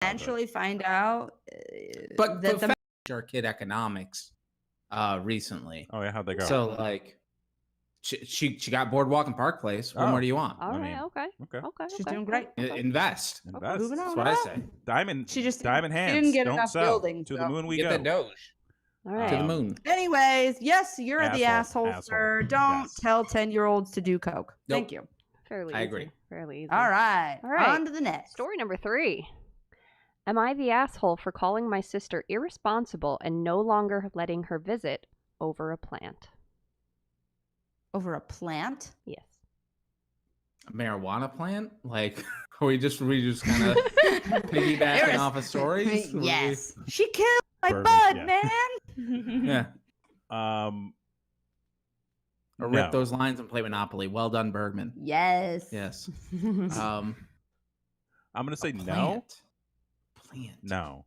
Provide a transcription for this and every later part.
eventually find out But the our kid economics recently. Oh yeah, how'd they go? So like she got Boardwalk and Park Place. What more do you want? All right, okay. She's doing great. Invest. Invest. Moving on. That's what I say. Diamond hands. She didn't get Don't enough sell. building, To so. the moon we Get go. that Doge. All right. To the moon. Anyways, yes, you're the asshole, sir. Don't Yes. tell 10-year-olds to do coke. Nope. Thank you. Fairly I easy. agree. Fairly easy. All right. All right. On to the next. Story number 3. Am I the asshole for calling my sister irresponsible and no longer letting her visit over a plant? Over a plant? Yes. A marijuana plant? Like, are we just kind of piggybacking off of stories? Yes. She killed my Bourbon, bud, yeah. man. Or rip those lines and play Monopoly. Well done, Bergman. Yes. Yes. I'm gonna say no. Plant. No.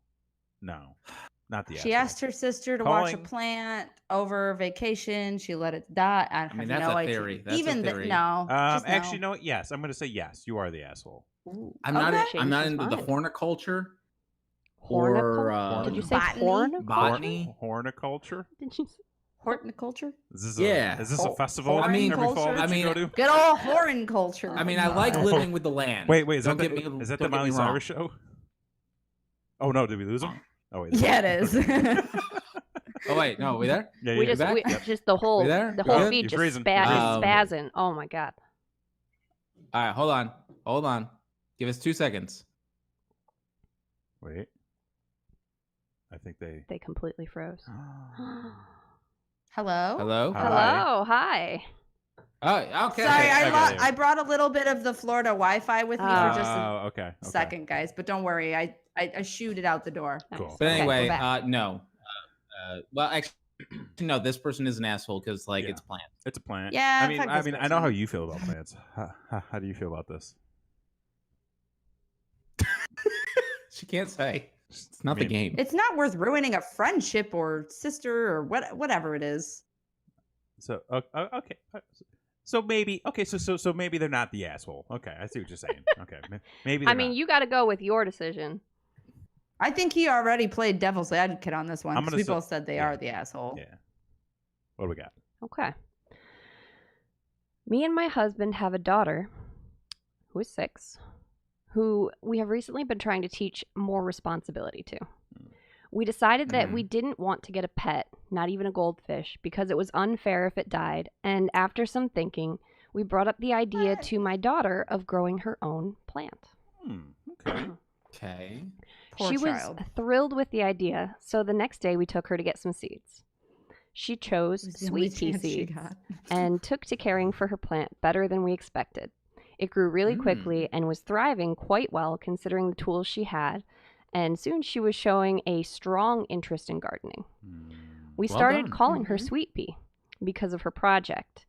Not the. She asked her sister to watch a plant over vacation. She let it die. I mean, have that's no a idea. theory. That's Even a theory. no. just Actually, no. no. Yes, I'm gonna say yes. You are the asshole. Ooh. I'm Okay. not Changed into his the mind. horticulture. Horniculture? Did you say botany? horn? Botany. Horticulture. Did you say Horticulture? Is this a festival? I mean, every fall that you go to? Good old horticulture. I mean, I like living with the land. Wait, is Don't that get the, me- is that don't the get me Miley wrong. Cyrus show? Oh no, did we lose him? Oh wait. Yeah, it is. Oh wait, no, we there? Yeah, we yeah. just just the whole We there? the whole Good? feed You're just freezing. spazzing. Oh my god. All right, hold on. Give us 2 seconds. Wait. I think they. They completely froze. Hello? Hello. Hello, hi. Oh, okay. Sorry, okay. I brought a little bit of the Florida Wi-Fi with me for just a okay. second, guys. But don't worry, I shooed it out the door. Cool. But Okay, anyway, we're back. no. Well, actually, no. This person is an asshole because, like, it's planned. It's a plant. Yeah, I mean, fuck this I know how person. you feel about plants. How do you feel about this? She can't say. It's not the mean- game. It's not worth ruining a friendship or sister or whatever it is. So okay. So maybe So maybe they're not the asshole. Okay, I see what you're saying. Okay, maybe. I mean, you got to go with your decision. I think he already played devil's advocate on this one I'm because gonna we say- both said they yeah. are the asshole. Yeah. What do we got? Okay. Me and my husband have a daughter who is 6, who we have recently been trying to teach more responsibility to. We decided that we didn't want to get a pet, not even a goldfish, because it was unfair if it died. And after some thinking, we brought up the idea to my daughter of growing her own plant. Okay. Okay. Poor She child. was thrilled with the idea, so the next day we took her to get some seeds. She chose It's the only sweet pea chance she seeds got. and took to caring for her plant better than we expected. It grew really quickly and was thriving quite well considering the tools she had, and soon she was showing a strong interest in gardening. We Well started done. calling her Sweet Pea because of her project,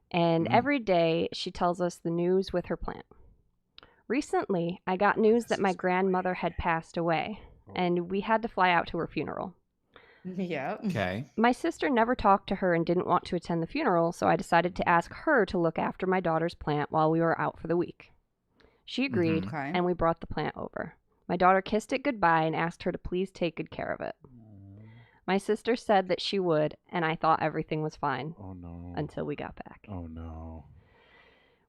and every day she tells us the news with her plant. Recently, I got news that my grandmother had passed away, and we had to fly out to her funeral. Yeah. Okay. My sister never talked to her and didn't want to attend the funeral, so I decided to ask her to look after my daughter's plant while we were out for the week. She agreed, Okay. and we brought the plant over. My daughter kissed it goodbye and asked her to please take good care of it. My sister said that she would, and I thought everything was fine Oh no. until we got back. Oh no.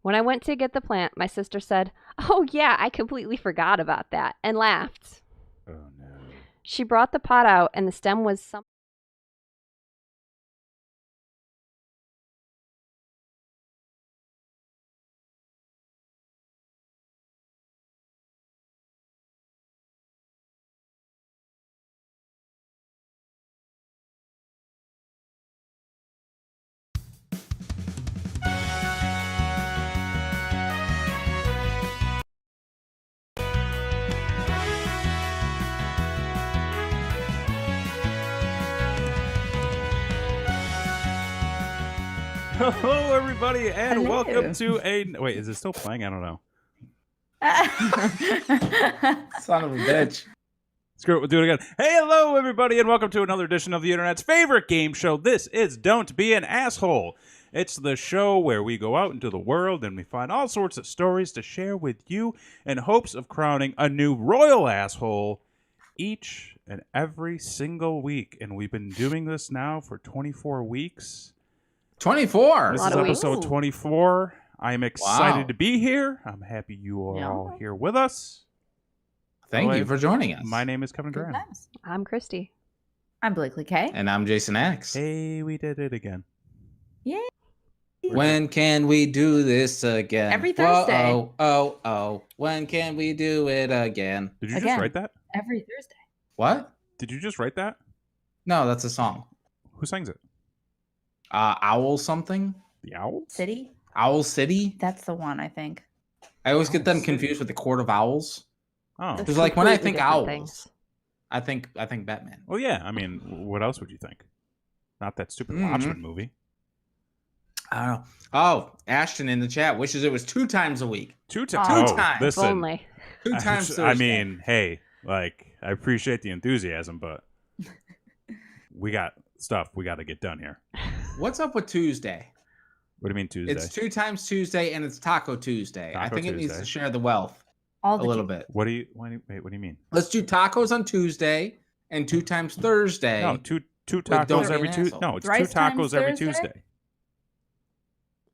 When I went to get the plant, my sister said, "Oh yeah, I completely forgot about that," and laughed. Oh no. She brought the pot out, and the stem was some. Hello, everybody, and Hello. welcome to a. Wait, is it still playing? I don't know. Son of a bitch. Screw it, we'll do it again. Hey, hello, everybody, and welcome to another edition of the internet's favorite game show. This is Don't Be an Asshole. It's the show where we go out into the world and we find all sorts of stories to share with you in hopes of crowning a new royal asshole each and every single week. And we've been doing this now for 24 weeks. 24. This Lot is of weeks. episode 24. I'm excited Wow. to be here. I'm happy you are all here with us. Thank you for joining us. My name is Kevin Good Graham. times. I'm Christy. I'm Blakely K. And I'm Jason X. Hey, we did it again. Yay. When can we do this again? Every Thursday. Oh. When can we do it again? Did you Again. just write that? Every Thursday. What? Did you just write that? No, that's a song. Who sings it? Owl something? The Owls? City? Owl City? That's the one, I think. I always get them Owl City. confused with the Court of Owls. Oh. Because like when I Completely think different owls, things. I think Batman. Well, yeah. I mean, what else would you think? Not that stupid Mhm. Watchmen movie. I don't know. Oh, Ashton in the chat wishes it was 2 times a week. Two Two times. times. If Listen, only. 2 times Thursday. I mean, hey, like, I appreciate the enthusiasm, but we got stuff we got to get done here. What's up with Tuesday? What do you mean Tuesday? It's 2 times Tuesday and it's Taco Tuesday. I Taco think it needs Tuesday. to share the wealth All a the little bit. What do you mean? Let's do tacos on Tuesday and 2 times Thursday. No, two don't tacos be every an Tuesday. asshole. No, it's Thrice 2 times tacos every Thursday? Tuesday.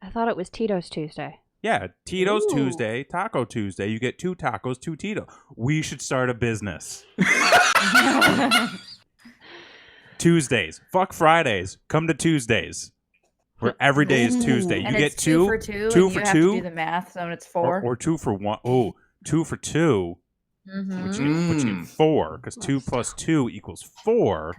I thought it was Tito's Tuesday. Yeah, Tito's Ooh. Tuesday, Taco Tuesday. You get 2 tacos, 2 Tito. We should start a business. Tuesdays. Fuck Fridays. Come to Tuesdays. Where every day is Tuesday. You And get it's 2 for 2. two and for you have two? to do the math, so it's 4. or 2 for 1. Oh, 2 for 2. Mhm. Which you get 4, because 2 plus 2 equals 4.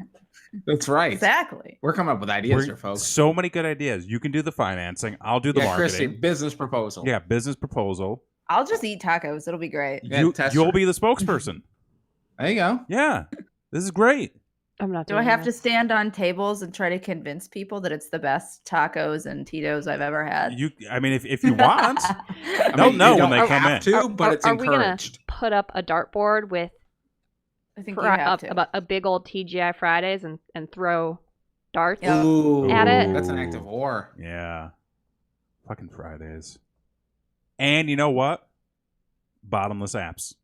That's right. Exactly. We're coming up with ideas We're- here, folks. So many good ideas. You can do the financing. I'll do the Yeah, Christy, marketing. business proposal. Yeah, business proposal. I'll just eat tacos. It'll be great. Yeah, tester. You'll be the spokesperson. There you go. Yeah, this is great. I'm not Do doing I have to this. stand on tables and try to convince people that it's the best tacos and Tito's I've ever had? I mean, if you want, I They'll mean, know you when don't they come have in. to, but it's are we gonna encouraged. put up a dartboard with I think you have to. a big old TGI Fridays and throw darts? Yeah. Ooh, At it. that's an act of war. Yeah, fucking Fridays. And you know what? Bottomless apps.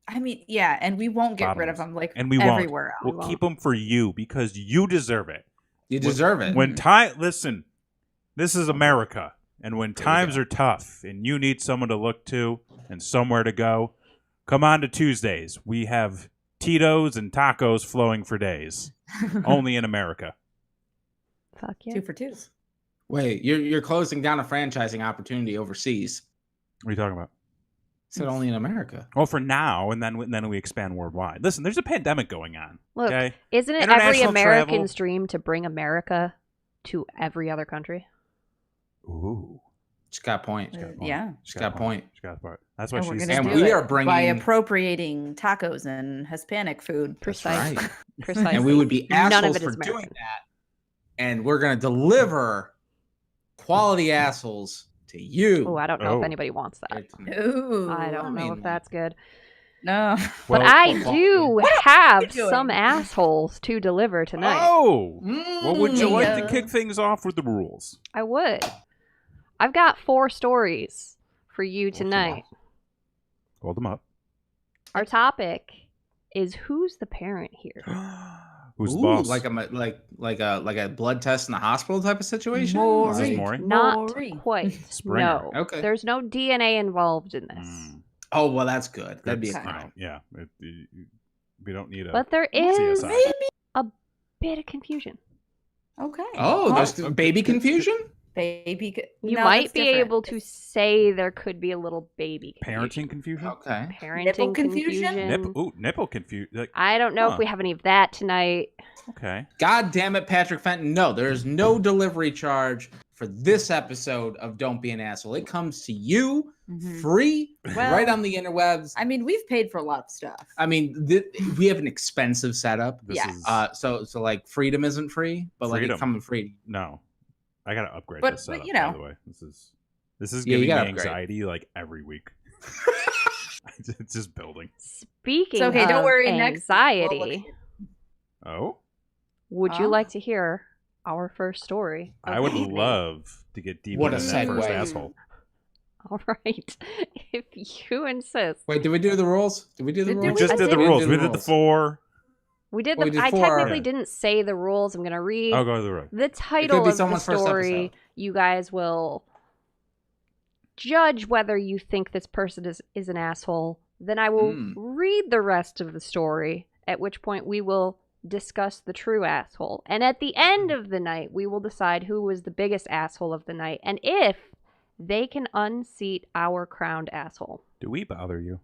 I mean, yeah, and we won't get rid of Bottomless. them like And we won't. everywhere else. We'll keep them for you because you deserve it. You deserve it. When listen, this is America, and when times are tough and you need someone to look to and somewhere to go, come on to Tuesdays. We have Tito's and tacos flowing for days, only in America. Fuck yeah. 2 for 2s. Wait, you're closing down a franchising opportunity overseas. What are you talking about? Said only in America. Well, for now, and then we expand worldwide. Listen, there's a pandemic going on. Look, Okay, isn't it every International American's travel. dream to bring America to every other country? ooh, She's got a point. she's got a point. Yeah. She's got a point. She's got a point. That's why And we're she's. gonna And do we it are bringing- by appropriating tacos and Hispanic food. Precisely. right. Precisely. And we would be None of assholes it for is doing American. that. And we're going to deliver quality assholes to you. Oh, I don't know Oh. if anybody wants that. Ooh. I don't know if that's good. No. But Well, I well, do you have doing? some assholes to deliver tonight. Oh, well, would you like to Yeah. kick things off with the rules? I would. I've got 4 stories for you them tonight. Hold them up. Our topic is who's the parent here? Who's the Ooh, boss? like a blood test in the hospital type of situation? This is Maury. Not Maury. quite. Springer. No. Okay. There's no DNA involved in this. Mm, Oh, well, that's good. That'd be a Okay. crime. yeah, we don't need a. But there is CSI. a bit of confusion. Okay. Oh, there's baby confusion? baby. You No, might that's be different. able to say there could be a little baby Parenting confusion. Okay. Parenting Nipple confusion? Nipple confusion. Like, I don't know Huh. if we have any of that tonight. okay. God damn it, Patrick Fenton. No, there is no delivery charge for this episode of Don't Be an Asshole. It comes to you Mhm. free Well, right on the interwebs. I mean, we've paid for a lot of stuff. I mean, we have an expensive setup. This Yeah. is So like freedom isn't free, but like Freedom. it's coming free. no. I gotta upgrade But- this but, setup. you By know. the way, this is Yeah, you giving me gotta upgrade. anxiety like every week. It's just building. Speaking It's okay, don't of worry, next week we'll look anxiety, at Oh, would you Ah. like to hear our first story. I would love to get deep What into a that first segue. asshole. All right. If you insist. Wait, did we do the rules? Did we do the Did rules? We just I did the didn't- rules. We did the 4. We did Well, the. we did I 4. technically Yeah. didn't say the rules. I'm gonna read I'll go to the road. the title be of the someone's first story. episode. You guys will judge whether you think this person is an asshole. Then I will read the rest of the story. At which point we will discuss the true asshole. And at the end of the night, we will decide who was the biggest asshole of the night, and if they can unseat our crowned asshole. Do we bother you?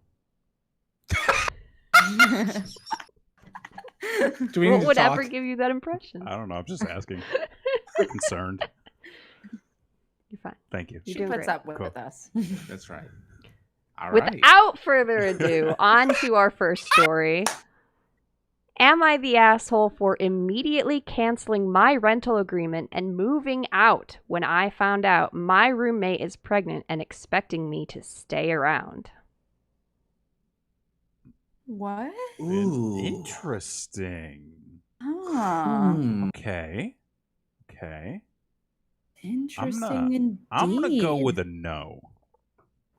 Do we need What to would talk? ever give you that impression? I don't know. I'm just asking. Concerned. You're fine. Thank you. You're She doing puts great. up with Cool. us. That's right. All right. Without further ado, on to our first story. Am I the asshole for immediately canceling my rental agreement and moving out when I found out my roommate is pregnant and expecting me to stay around? What? Ooh. Interesting. Huh. Okay. Interesting indeed. I'm gonna go with a no.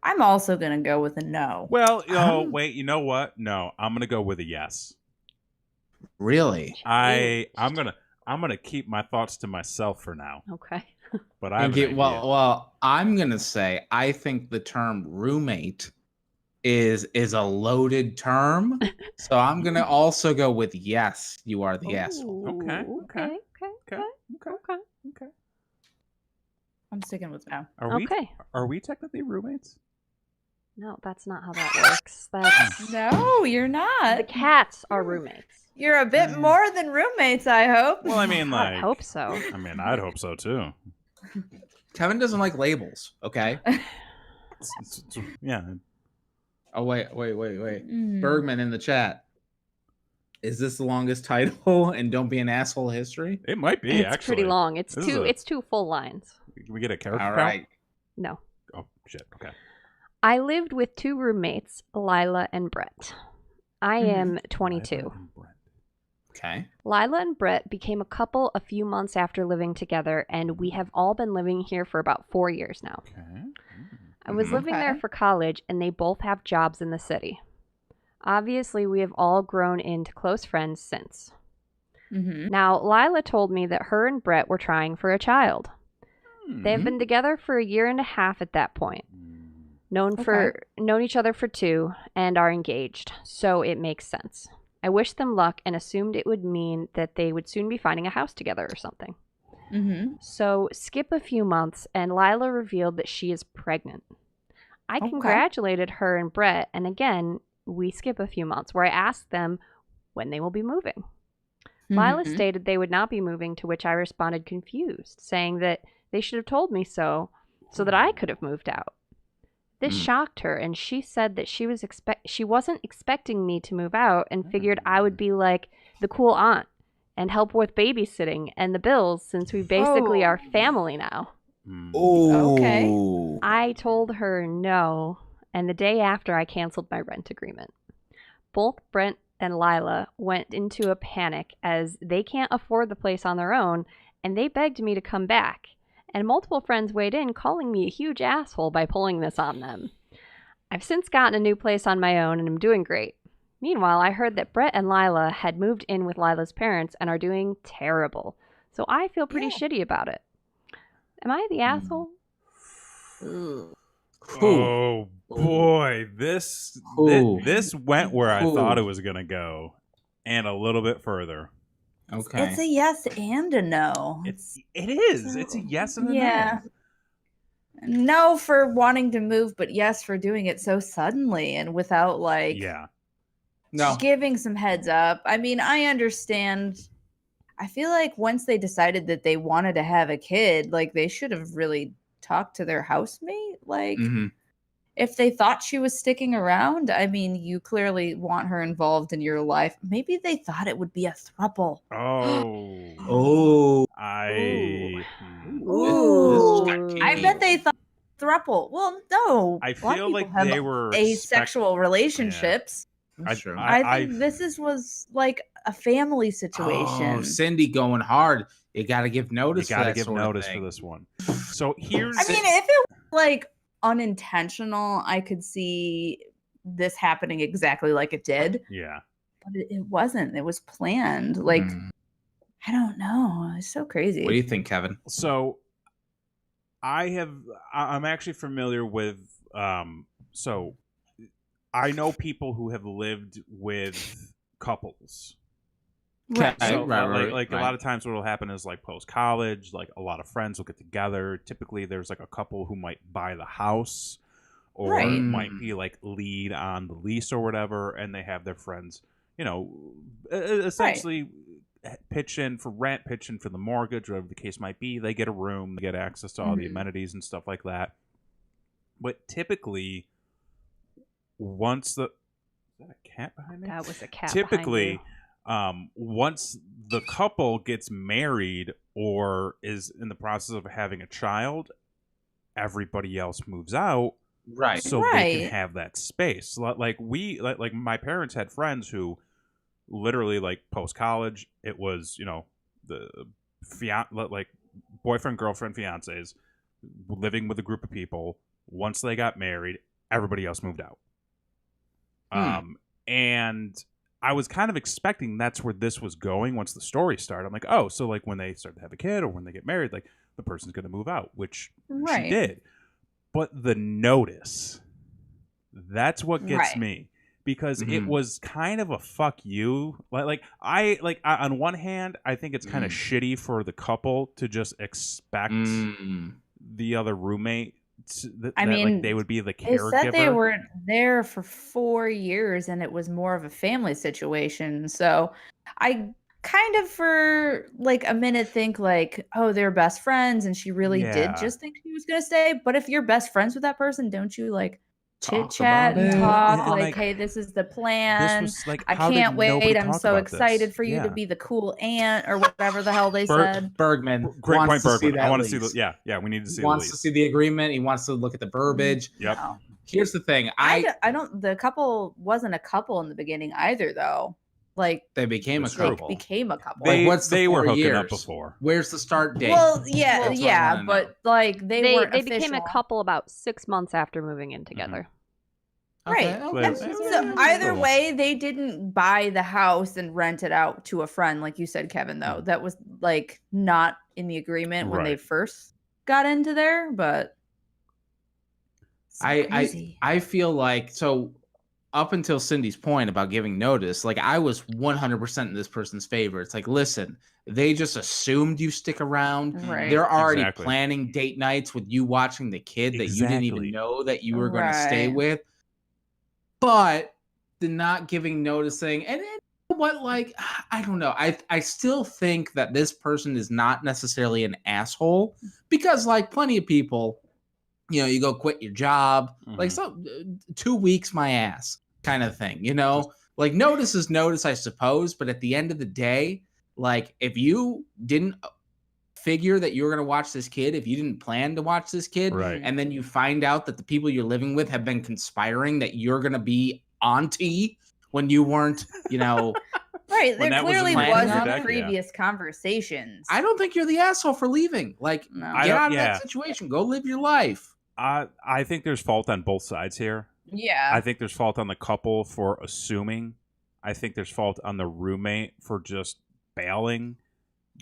I'm also gonna go with a no. Well, wait. You know what? No, I'm gonna go with a yes. Really? I'm gonna keep my thoughts to myself for now. Okay. But I have an idea. Well, I'm gonna say I think the term roommate is a loaded term, so I'm gonna also go with yes. You are the asshole. Okay. I'm sticking with no. Are we technically roommates? No, that's not how that works. That's No, you're the not. cats are roommates. You're a bit more than roommates, I hope. Well, I mean, I like, hope so. I mean, I'd hope so too. Kevin doesn't like labels. Okay. Yeah. Oh wait. Mm. Bergman in the chat. Is this the longest title in Don't Be an Asshole history? It might be It's actually pretty long. It's This is two. a- It's 2 full lines. We get a character All count? right. No. Oh shit. Okay. I lived with 2 roommates, Lila and Brett. I am 22. Okay. Lila and Brett became a couple a few months after living together, and we have all been living here for about 4 years now. Okay. I was living there Okay. for college, and they both have jobs in the city. Obviously, we have all grown into close friends since. Mm-hmm. Now, Lila told me that her and Brett were trying for a child. They have been together for 1.5 years at that point. Known each other for 2 and are engaged, so it makes sense. I wished them luck and assumed it would mean that they would soon be finding a house together or something. Mm-hmm. So skip a few months and Lila revealed that she is pregnant. I Okay. congratulated her and Brett, and again, we skip a few months where I asked them when they will be moving. Lila Mhm. stated they would not be moving, to which I responded confused, saying that they should have told me so that I could have moved out. This shocked her, and she said that she wasn't expecting me to move out and figured I would be like the cool aunt and help with babysitting and the bills since we basically are family now. Oh. Okay. I told her no, and the day after I canceled my rent agreement. Both Brent and Lila went into a panic as they can't afford the place on their own, and they begged me to come back. And multiple friends weighed in, calling me a huge asshole by pulling this on them. I've since gotten a new place on my own and am doing great. Meanwhile, I heard that Brett and Lila had moved in with Lila's parents and are doing terrible. So I feel pretty shitty about it. Am I the asshole? Oh boy, this went where I thought it was gonna go, and a little bit further. Okay. It's a yes and a no. It is. It's a yes and a Yeah. no. No for wanting to move, but yes for doing it so suddenly and without Yeah. No. giving some heads up. I mean, I understand. I feel like once they decided that they wanted to have a kid, like they should have really talked to their housemate. Like Mhm. if they thought she was sticking around, I mean, you clearly want her involved in your life. Maybe they thought it would be a throuple. Oh. Oh. Ooh. This is I bet they thought throuple. Well, no. I a lot of feel people like have they were asexual relationships. That's true. I think this was like a family situation. Oh, Cindy going hard. You got to give notice. You got to for that give sort of notice thing. for this one. So here's. I mean, if it was like unintentional, I could see this happening exactly like it did. Yeah. But it wasn't. It was planned. Like, I don't know. It's so crazy. What do you think, Kevin? So I'm actually familiar with so I know people who have lived with couples. Right. So Right. a lot of times what will happen is like post college, like a lot of friends will get together. Typically there's like a couple who might buy the house or Right. might be like lead on the lease or whatever, and they have their friends, essentially pitch in for rent, pitch in for the mortgage, whatever the case might be. They get a room, they get access to all the amenities and stuff like that. But typically, once the... Is that a cat behind me? That was a cat. Typically, once the couple gets married or is in the process of having a child, everybody else moves out. Right. So they can have that space. Like my parents had friends who literally, like, post college, it was, the like boyfriend, girlfriend, fiancés living with a group of people. Once they got married, everybody else moved out. And I was kind of expecting that's where this was going once the story started. I'm like, oh, so like when they start to have a kid or when they get married, like the person's going to move out, which she did. But the notice, that's what gets me. Because it was kind of a fuck you. Like on one hand, I think it's kind of shitty for the couple to just expect the other roommate that like they would be the caregiver. They said they were there for 4 years and it was more of a family situation. So I kind of for like a minute think like, oh, they're best friends and she really did just think she was going to stay. But if you're best friends with that person, don't you like chit chat and talk like, hey, this is the plan. This was like, I can't wait. I'm so excited for you to be the cool aunt or whatever the hell they said. Bergman, great point, Bergman. I want to see the we need to see. He wants to see the agreement. He wants to look at the verbiage. Yep. No. Here's the thing. I don't. The couple wasn't a couple in the beginning either, though. Like they became a couple. They were hooking up before. Where's the start date? Well, yeah, but like they became a couple about 6 months after moving in together. Right. Okay. So either way, they didn't buy the house and rent it out to a friend, like you said, Kevin. Though that was like not in the agreement when they first got into there. But I feel like so. Up until Cindy's point about giving notice, like I was 100% in this person's favor. It's like, listen, they just assumed you stick around. Right. They're already planning date nights with you watching the kid that you didn't even know that you were going to stay with. But the not giving notice thing, and what, like, I don't know. I still think that this person is not necessarily an asshole because, like, plenty of people, you go quit your job, like, so 2 weeks, my ass. Kind of thing, like notice is notice, I suppose. But at the end of the day, like if you didn't figure that you were going to watch this kid, if you didn't plan to watch this kid, and then you find out that the people you're living with have been conspiring that you're going to be auntie when you weren't, right. There clearly wasn't previous conversations. I don't think you're the asshole for leaving. Like, get out of that situation. Go live your life. I think there's fault on both sides here. Yeah. I think there's fault on the couple for assuming. I think there's fault on the roommate for just bailing.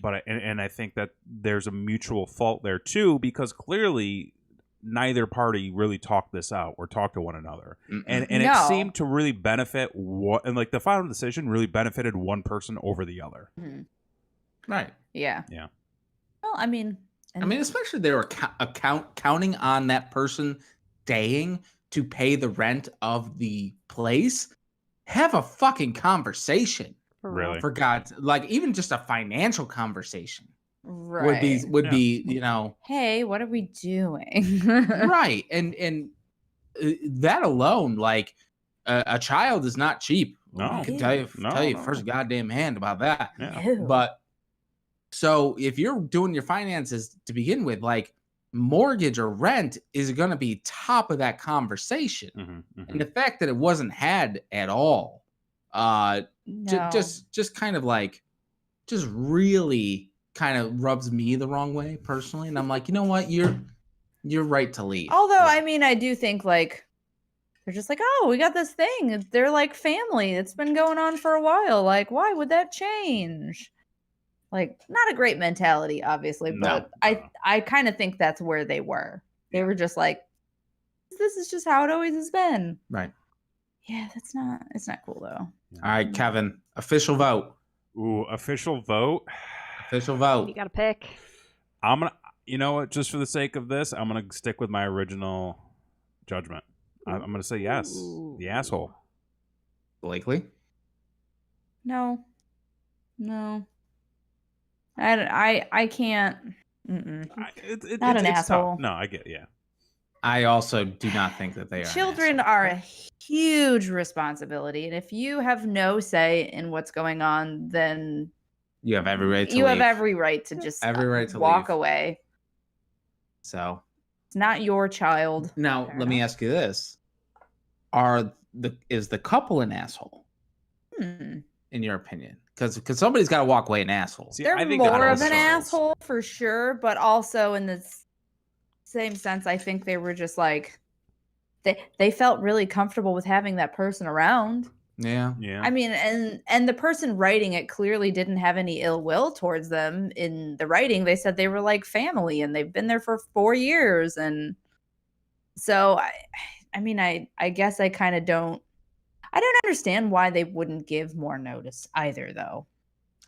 But I think that there's a mutual fault there too, because clearly neither party really talked this out or talked to one another. And it seemed to really benefit and like the final decision really benefited one person over the other. Right. Yeah. Yeah. Well, I mean, especially they were counting on that person staying to pay the rent of the place. Have a fucking conversation. Really? For God's, like, even just a financial conversation would be, hey, what are we doing? Right. And that alone, like a child is not cheap. No. I can tell you first goddamn hand about that. Yeah. But so if you're doing your finances to begin with, like mortgage or rent is going to be top of that conversation. And the fact that it wasn't had at all, just kind of like, just really kind of rubs me the wrong way personally, and I'm like, you know what, you're right to leave. Although, I mean, I do think like they're just like, oh, we got this thing. They're like family. It's been going on for a while. Like, why would that change? Like, not a great mentality, obviously, but I kind of think that's where they were. They were just like, this is just how it always has been. Right. Yeah, it's not cool though. All right, Kevin, official vote. Ooh, official vote. Official vote. You got to pick. I'm gonna, you know what? Just for the sake of this, I'm gonna stick with my original judgment. I'm gonna say yes. The asshole. Blakely. No. I can't. Not an asshole. Tough. No, I get. Yeah. I also do not think that they are. Children are a huge responsibility, and if you have no say in what's going on, then you have every right to leave. Have every right to just walk away. So it's not your child. Now, let me ask you this: is the couple an asshole? In your opinion? Because somebody's got to walk away an asshole. See, they're more of an asshole for sure, but also in the same sense, I think they were just like they felt really comfortable with having that person around. Yeah. I mean, and the person writing it clearly didn't have any ill will towards them in the writing. They said they were like family, and they've been there for 4 years, and so I mean, I guess I kind of don't. I don't understand why they wouldn't give more notice either, though.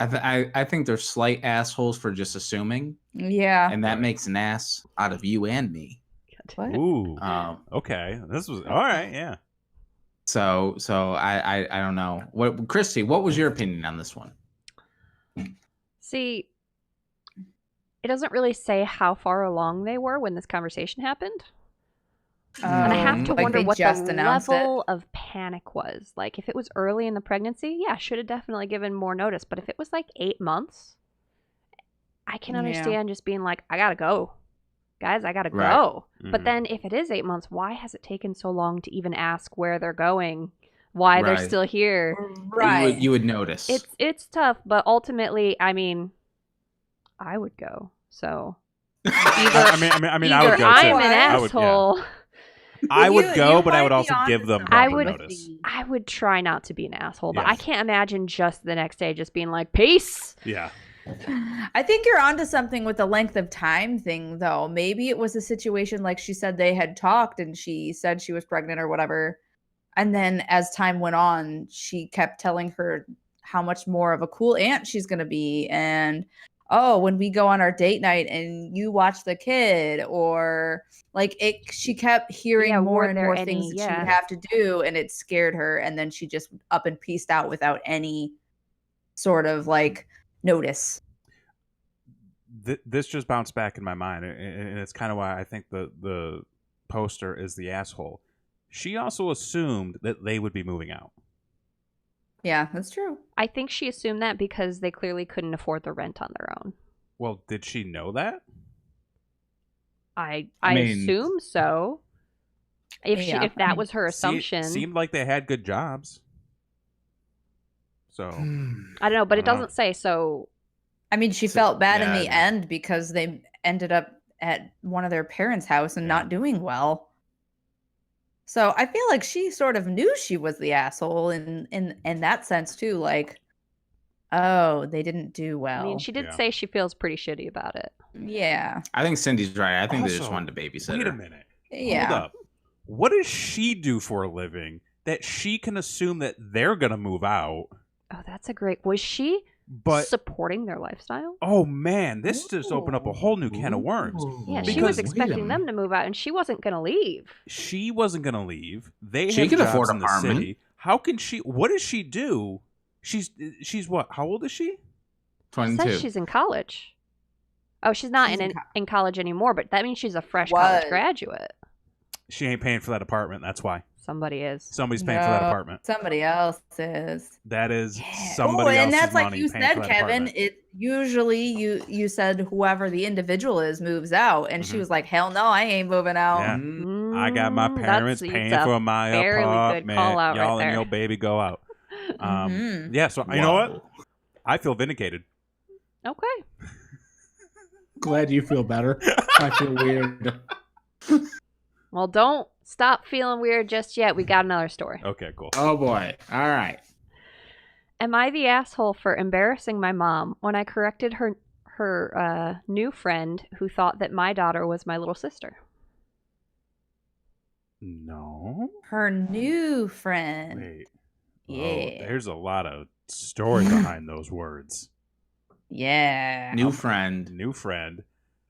I think they're slight assholes for just assuming. Yeah. And that makes an ass out of you and me. What? Ooh. Okay. This was all right. Yeah. So I don't know. What, Christy, what was your opinion on this one? See, it doesn't really say how far along they were when this conversation happened. And I have to wonder what the level of panic was. Like, if it was early in the pregnancy, yeah, should have definitely given more notice. But if it was like 8 months, I can understand just being like, I gotta go. Guys, I gotta go. But then if it is 8 months, why has it taken so long to even ask where they're going? Why they're still here? Right. You would notice. It's tough, but ultimately, I mean, I would go. So I mean, I would go too. I'm an asshole. I would go, but I would also give them proper notice. I would try not to be an asshole, but I can't imagine just the next day just being like, peace. Yeah. I think you're onto something with the length of time thing, though. Maybe it was a situation like she said they had talked and she said she was pregnant or whatever. And then as time went on, she kept telling her how much more of a cool aunt she's going to be. And, oh, when we go on our date night and you watch the kid, or like she kept hearing more and more things that she would have to do, and it scared her. And then she just up and peaced out without any sort of like notice. This just bounced back in my mind, and it's kind of why I think the poster is the asshole. She also assumed that they would be moving out. Yeah, that's true. I think she assumed that because they clearly couldn't afford the rent on their own. Well, did she know that? I assume so. If that was her assumption. Seemed like they had good jobs. So I don't know, but it doesn't say so. I mean, she felt bad in the end because they ended up at one of their parents' house and not doing well. So I feel like she sort of knew she was the asshole in that sense too. Like, oh, they didn't do well. I mean, she did say she feels pretty shitty about it. Yeah. I think Cindy's right. I think they just wanted to babysit wait her. a minute. Yeah. Hold up. What does she do for a living that she can assume that they're going to move out? Oh, that's a great... Was she supporting their lifestyle? Oh, man. This just opened up a whole new can of worms. Yeah, she was expecting them to move out, and she wasn't going to leave. She wasn't going to leave. She can afford an apartment. City. How can she... What does she do? She's what? How old is she? 22. Says she's in college. Oh, she's not in college anymore, but that means she's a fresh college graduate. She ain't paying for that apartment. That's why. Somebody is. Somebody's paying for that apartment. Somebody else is. That is somebody else's money. And that's like you said, Kevin. It usually you said whoever the individual is moves out, and she was like, "Hell no, I ain't moving out." Yeah. I got my parents paying for my apartment. Good call out Y'all right and there. your baby go out. Yeah. So you know what? I feel vindicated. Okay. Glad you feel better. I feel weird. Well, don't stop feeling weird just yet. We got another story. Okay, cool. Oh boy. All right. Am I the asshole for embarrassing my mom when I corrected her new friend who thought that my daughter was my little sister? No. Her new friend. Wait. Yeah. Oh, there's a lot of story behind those words. Yeah. New friend. New friend.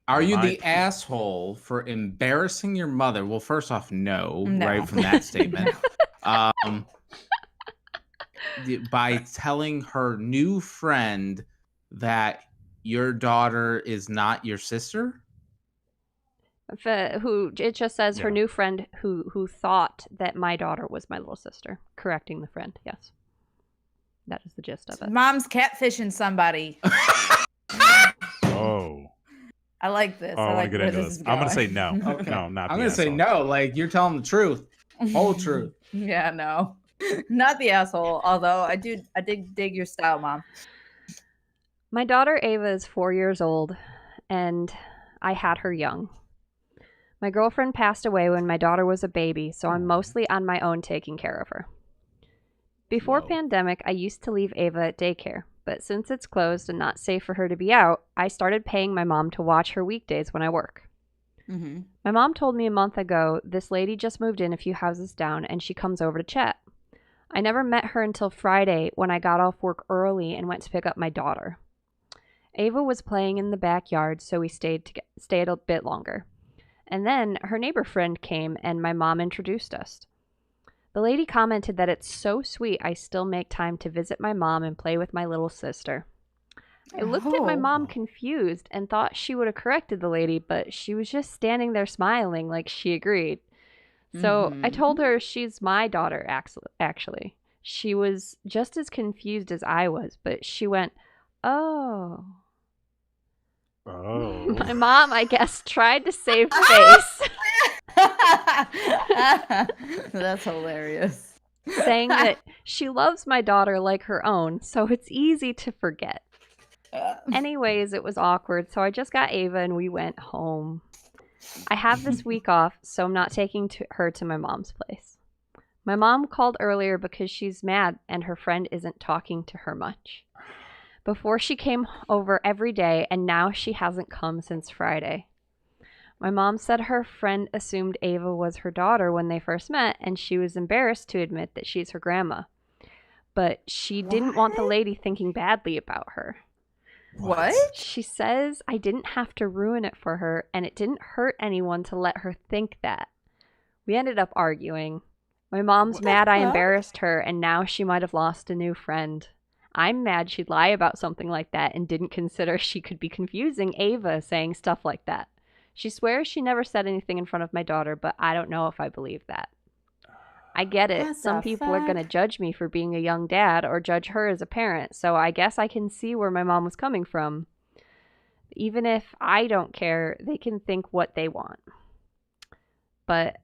Are you the asshole for embarrassing your mother? Well, first off, no. Right from that statement. By telling her new friend that your daughter is not your sister? Who it just says her Yeah. new friend who thought that my daughter was my little sister. Correcting the friend, yes. That is the gist of it. Mom's catfishing somebody. Oh. I like this. Oh, I I want like to get where into this this. is I'm going to say going. no. Okay. No, not I'm the going to say asshole. no. Like, you're telling the truth. Whole truth. Yeah, no. Not the asshole. Although I dig your style, Mom. My daughter Ava is 4 years old, and I had her young. My girlfriend passed away when my daughter was a baby, so I'm mostly on my own taking care of her. Before pandemic, I used to leave Ava at daycare, but since it's closed and not safe for her to be out, I started paying my mom to watch her weekdays when I work. Mm-hmm. My mom told me a month ago this lady just moved in a few houses down and she comes over to chat. I never met her until Friday when I got off work early and went to pick up my daughter. Ava was playing in the backyard, so we stayed a bit longer. And then her neighbor friend came and my mom introduced us. The lady commented that it's so sweet I still make time to visit my mom and play with my little sister. I looked at my mom confused and thought she would have corrected the lady, but she was just standing there smiling like she agreed. So I told her she's my daughter, actually. She was just as confused as I was, but she went, oh. Oh. My mom, I guess, tried to save face. That's hilarious. Saying that she loves my daughter like her own, so it's easy to forget. Anyways, it was awkward, so I just got Ava and we went home. I have this week off, so I'm not taking her to my mom's place. My mom called earlier because she's mad and her friend isn't talking to her much. Before she came over every day, and now she hasn't come since Friday. My mom said her friend assumed Ava was her daughter when they first met, and she was embarrassed to admit that she's her grandma. But she didn't want the lady thinking badly about her. What? She says I didn't have to ruin it for her, and it didn't hurt anyone to let her think that. We ended up arguing. My mom's mad I embarrassed her, and now she might have lost a new friend. I'm mad she'd lie about something like that and didn't consider she could be confusing Ava saying stuff like that. She swears she never said anything in front of my daughter, but I don't know if I believe that. I get it. Some people are going to judge me for being a young dad or judge her as a parent, so I guess I can see where my mom was coming from. Even if I don't care, they can think what they want. But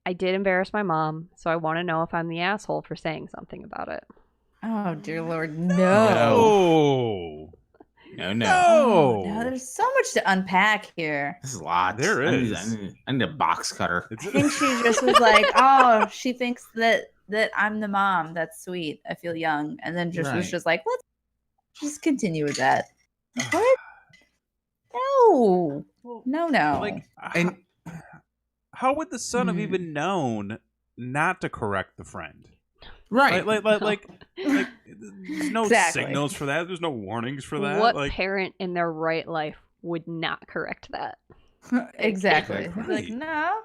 I did embarrass my mom, so I want to know if I'm the asshole for saying something about it. Oh, dear Lord, no. No. No, there's so much to unpack here. This is a lot. There is. I need a box cutter. I think she just was like, oh, she thinks that I'm the mom. That's sweet. I feel young. And then was just like, let's just continue with that. What? No. No. Like, and how would the son have even known not to correct the friend? Right. Like there's no signals for that. There's no warnings for that. What parent in their right life would not correct that? Exactly. Right. Like, no.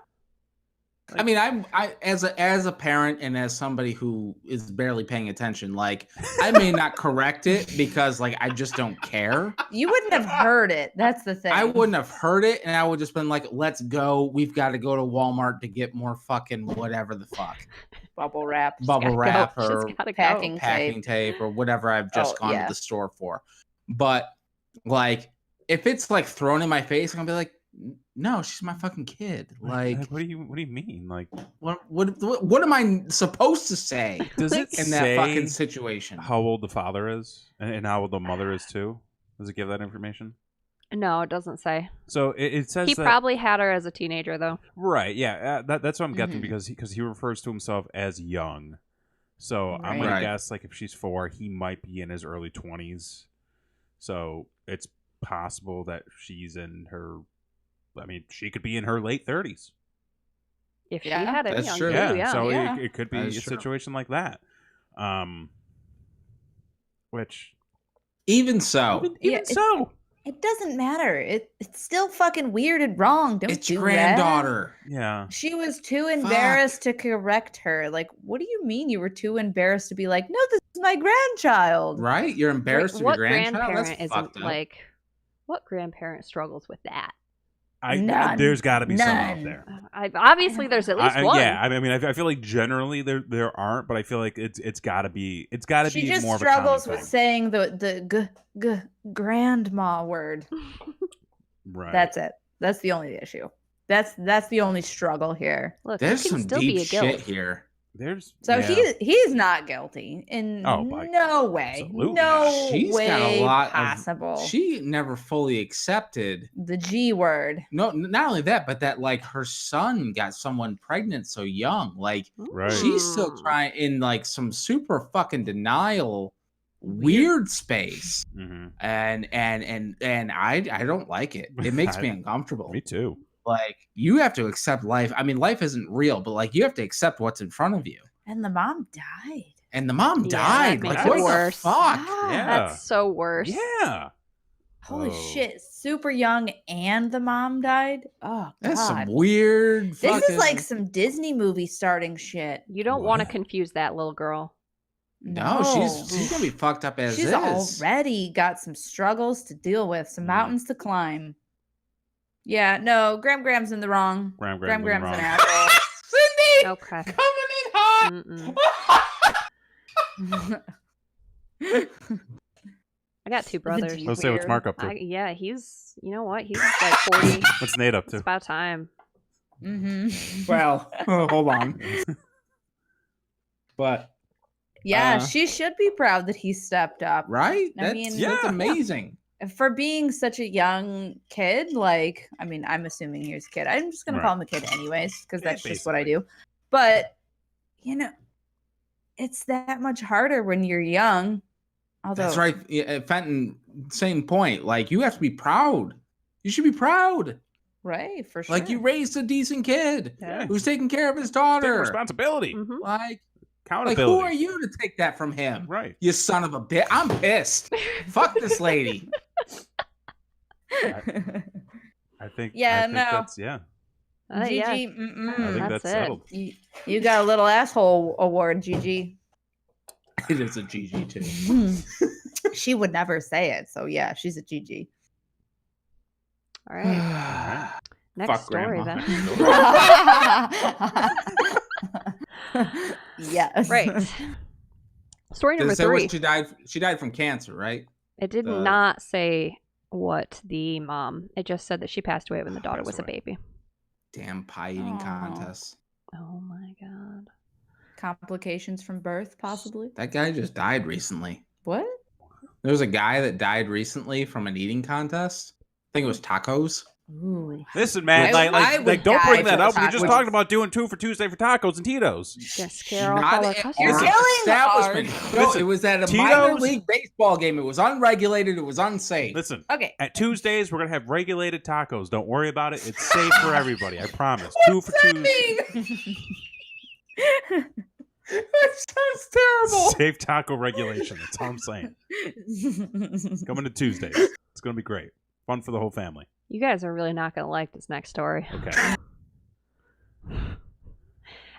I mean, I as a parent and as somebody who is barely paying attention, like I may not correct it because like I just don't care. You wouldn't have heard it. That's the thing. I wouldn't have heard it, and I would just been like, "Let's go. We've got to go to Walmart to get more fucking whatever the fuck, bubble wrap, or packing tape or whatever I've just gone to the store for." But like, if it's like thrown in my face, I'm gonna be like, no, she's my fucking kid. Like, what do you mean? Like, what am I supposed to say? Does it in say that fucking situation? How old the father is and how old the mother is too? Does it give that information? No, it doesn't say. So it says He that, probably had her as a teenager, though. right. Yeah, that's what I'm guessing Mhm. because he refers to himself as young. So I'm gonna Right. guess like if she's 4, he might be in his early 20s. So it's possible that she's in her. I mean, she could be in her late 30s. If she Yeah, had it that's young, true. too, Yeah. yeah. So Yeah. it could be That a is true. situation like that. Which Even so, even Yeah, so, It doesn't matter. It's still fucking weird and wrong. Don't it's do granddaughter. yeah. that. She was too embarrassed to correct her. Like, what do you mean you were too embarrassed to be like, no, this is my grandchild? Right? You're Wait, embarrassed of your what grandchild? grandparent That's isn't fucked up. like? What grandparent struggles with that? None. There's got to be some out None. there. Obviously, there's at least one. Yeah, I mean, I feel like generally there aren't, but I feel like it's got to be She be just more of a common struggles with thing. saying the grandma word. Right. That's it. That's the only issue. That's the only struggle here. Look, There's you can some still deep be a guilt. shit here. There's So yeah. he's not guilty in by no way. absolutely No not. She's way got a lot possible. of. She never fully accepted. The G word. No, not only that, but that like her son got someone pregnant so young. Like Right. she's still Mm. trying in like some super fucking denial, Weird. weird space. Mhm. And I don't like it. It makes me uncomfortable. Me too. Like you have to accept life. I mean, life isn't real, but like you have to accept what's in front of you. And the mom died. And the mom Yeah, died. that Like makes what it the worse. fuck? Yeah. That's so worse. Yeah. Holy Oh. shit. Super young and the mom died? Oh, That's some God. weird. This is fucking- like some Disney movie starting shit. You don't want to What? confuse that little girl. No, she's gonna be fucked up as She's is. already got some struggles to deal with, some Mm. mountains to climb. Yeah, no, Graham's in the wrong. Graham's Graham's in an the wrong. asshole. Cindy Okay. coming in hot. Mm-mm. I got two brothers. G Let's see what's weird. Mark up to. Yeah, he's. You know what? He's like 40. What's Nate up It's to? about time. Mhm. Well, hold on. But Yeah, she should be proud that he stepped up. right, I mean- that's Yeah. amazing. For being such a young kid, like, I mean, I'm assuming he was a kid. I'm just going Right. to call him a kid anyways, because Yeah, that's just what I do. But, you know, it's that much harder when you're young. Although, That's right, yeah, Fenton. Same point. Like you have to be proud. You should be proud. Right, for sure. Like you raised a decent kid Yeah. who's taking care of his Take daughter. responsibility. Mhm. Like Accountability. who are you to take that from him? Right. You son of a bitch. I'm pissed. Fuck this lady. I think. Yeah, I think no. That's, yeah. Gigi, Yeah. mm-mm. I think That's that's it. settled. You got a little asshole award, Gigi. It is a GG too. She would never say it, so yeah, she's a Gigi. All right. Next Fuck story grandma. then. Yes. Right. Story Does number it say 3. what she died? She died from cancer, right? It did the- not say what the mom. It just said that she passed away when the daughter was a Passed away. baby. Damn pie eating Aw. contest. Oh my god. Complications from birth, possibly. That guy just died recently. What? There was a guy that died recently from an eating contest. I think it was tacos. Ooh. Listen, man, I would don't die bring that for up. We're just tacos. talking about doing 2 for Tuesday for tacos and Tito's. Gonna scare off Not all our at customers. our killing establishment. our- No, Listen, it was at a Tito's- minor league baseball game. It was unregulated. It was unsafe. Listen, Okay. at Tuesdays we're gonna have regulated tacos. Don't worry about it. It's safe for everybody. I promise. 2 for What's that Tuesday. mean? That sounds terrible. Safe taco regulation. That's all I'm saying. Coming to Tuesdays. It's gonna be great. Fun for the whole family. You guys are really not gonna like this next story. Okay.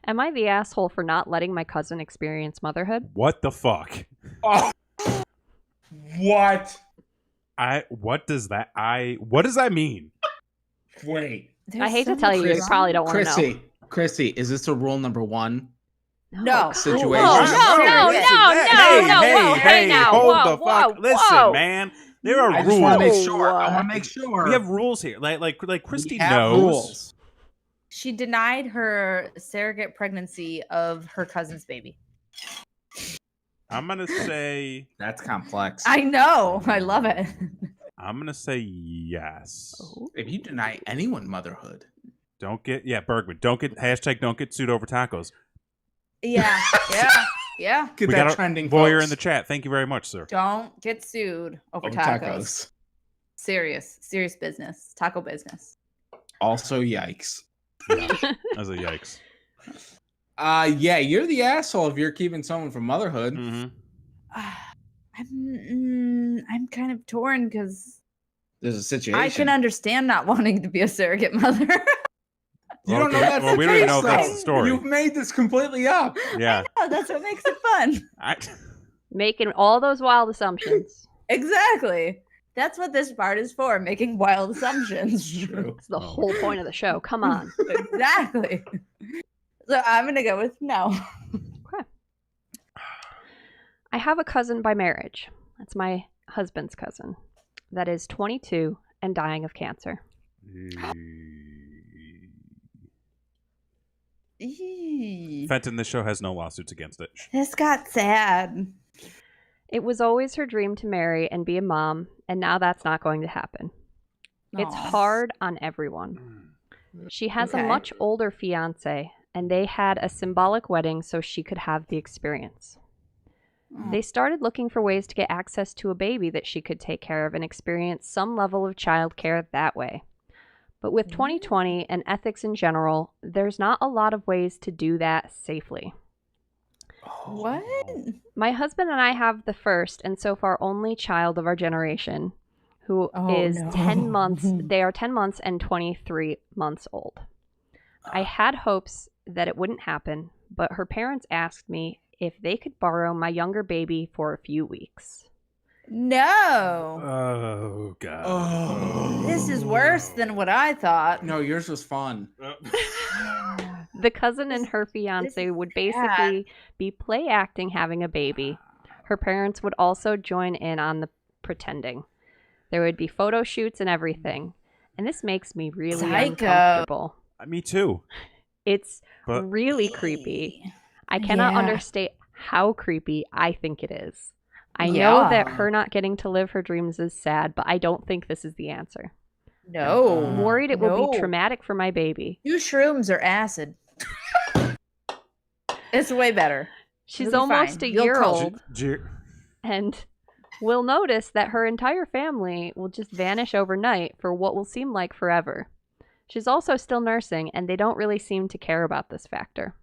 Am I the asshole for not letting my cousin experience motherhood? What the fuck? Oh. What? What does that mean? Wait. I hate to tell you, you probably don't want to know. Chrissy, is this a rule number 1? No. Situation. No, no, no, no, whoa, hey now, hold whoa, the fuck. whoa, Listen, whoa. man. There are I just want to rules. make sure. I want to make sure. We have rules here. Like Christy We have knows. rules. She denied her surrogate pregnancy of her cousin's baby. I'm gonna say That's complex. I know. I love it. I'm gonna say yes. Oh. If you deny anyone motherhood, Bergman. Don't get sued over tacos. Yeah. Yeah. get We that got a trending. voyeur folks. in the chat. Thank you very much, sir. Don't get sued over tacos. Serious business. Taco business. Also, yikes. Yeah, that's a yikes. Yeah, you're the asshole if you're keeping someone from motherhood. Mm-hmm. I'm kind of torn because There's a situation. I can understand not wanting to be a surrogate mother. You don't know that's the we case, don't even know if though. that's the story. You've made this completely up. Yeah. I know, that's what makes it fun. Making all those wild assumptions. Exactly. That's what this part is for, making wild assumptions. True. It's the whole point of the show. Come on. Exactly. So I'm going to go with no. Okay. I have a cousin by marriage. That's my husband's cousin. That is 22 and dying of cancer. Fenton, this show has no lawsuits against it. This got sad. It was always her dream to marry and be a mom, and now that's not going to happen. It's Aw. hard on everyone. She has a Okay. much older fiance, and they had a symbolic wedding so she could have the experience. They started looking for ways to get access to a baby that she could take care of and experience some level of childcare that way. But with 2020 and ethics in general, there's not a lot of ways to do that safely. What? My husband and I have the first and so far only child of our generation, who is 10 months. They are 10 months and 23 months old. I had hopes that it wouldn't happen, but her parents asked me if they could borrow my younger baby for a few weeks. No. Oh, God. Oh. This is worse than what I thought. No, yours was fun. The cousin and her fiance would basically be play acting having a baby. Her parents would also join in on the pretending. There would be photo shoots and everything. And this makes me really Psycho. uncomfortable. Me too. It's But- really creepy. I cannot Yeah. understate how creepy I think it is. I know Yeah. that her not getting to live her dreams is sad, but I don't think this is the answer. No. I'm worried it will No. be traumatic for my baby. Do shrooms or acid. It's way better. She's It'll be almost fine. a You'll year cope. old and will notice that her entire family will just vanish overnight for what will seem like forever. She's also still nursing, and they don't really seem to care about this factor.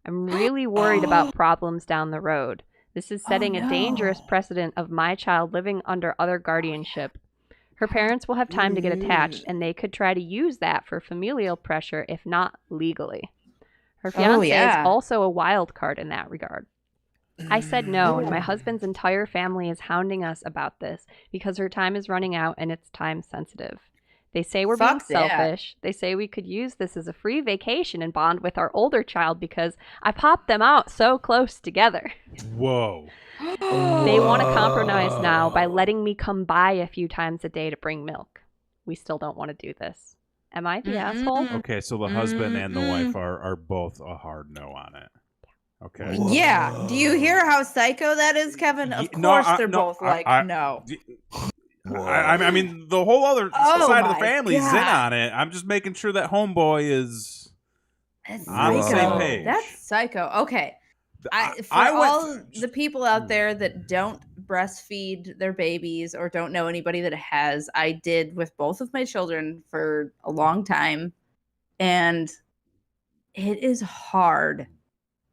I'm really worried about problems down the road. This is setting a dangerous precedent of my child living under other guardianship. Her parents will have time to get attached, and they could try to use that for familial pressure, if not legally. Her fiance yeah. is also a wild card in that regard. I said no, and my husband's entire family is hounding us about this because her time is running out and it's time sensitive. They say we're being Fuck that. selfish. They say we could use this as a free vacation and bond with our older child because I popped them out so close together. Whoa. They want to compromise now by letting me come by a few times a day to bring milk. We still don't want to do this. Am I the asshole? Okay, so the husband and the wife are both a hard no on it. Okay. Yeah. Do you hear how psycho that is, Kevin? Of course they're both like, no. I mean, the whole other Oh side of the my family's in God. on it. I'm just making sure that homeboy is That's on the psycho. same page. That's psycho. Okay. For I went all the people out there that don't breastfeed their babies or don't know anybody that has, I did with both of my children for a long time. And it is hard.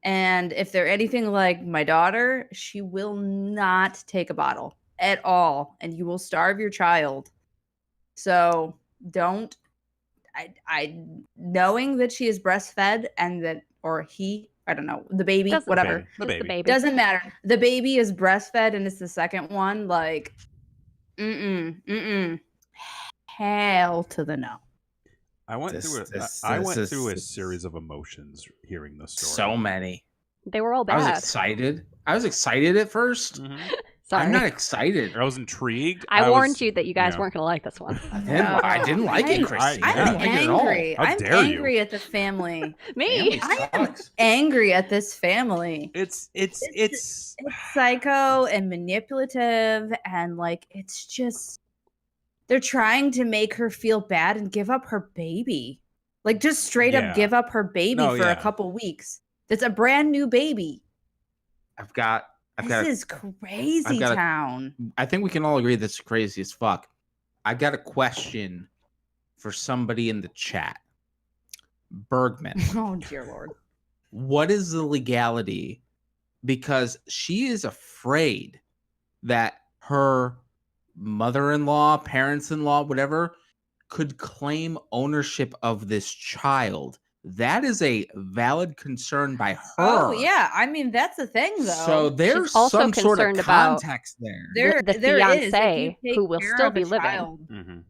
And if they're anything like my daughter, she will not take a bottle at all. And you will starve your child. So don't, I knowing that she is breastfed and that, or he, I don't know, the baby, Doesn't whatever. The Just baby. the baby. Doesn't matter. The baby is breastfed and it's the second one. Like, hell to the no. I went through a series of emotions hearing this story. So many. They were all I was bad. excited. I was excited at first. Mhm. Sorry. I'm not excited. I was intrigued. I warned was- you that you guys yeah. weren't going to like this one. I didn't like it, Christy. I I'm didn't like it at all. angry. How I'm dare you. angry at the family. Me? Family I am sucks. angry at this family. It's It's psycho and manipulative and like it's just They're trying to make her feel bad and give up her baby. Like, just straight up give up her baby for a couple weeks. That's a brand new baby. This is crazy town. I think we can all agree this is crazy as fuck. I got a question for somebody in the chat. Bergman. Oh, dear Lord. What is the legality? Because she is afraid that her mother-in-law, parents-in-law, whatever, could claim ownership of this child. That is a valid concern by her. Oh, yeah. I mean, that's the thing, though. So there's some sort of context there. The fiance who will still be living.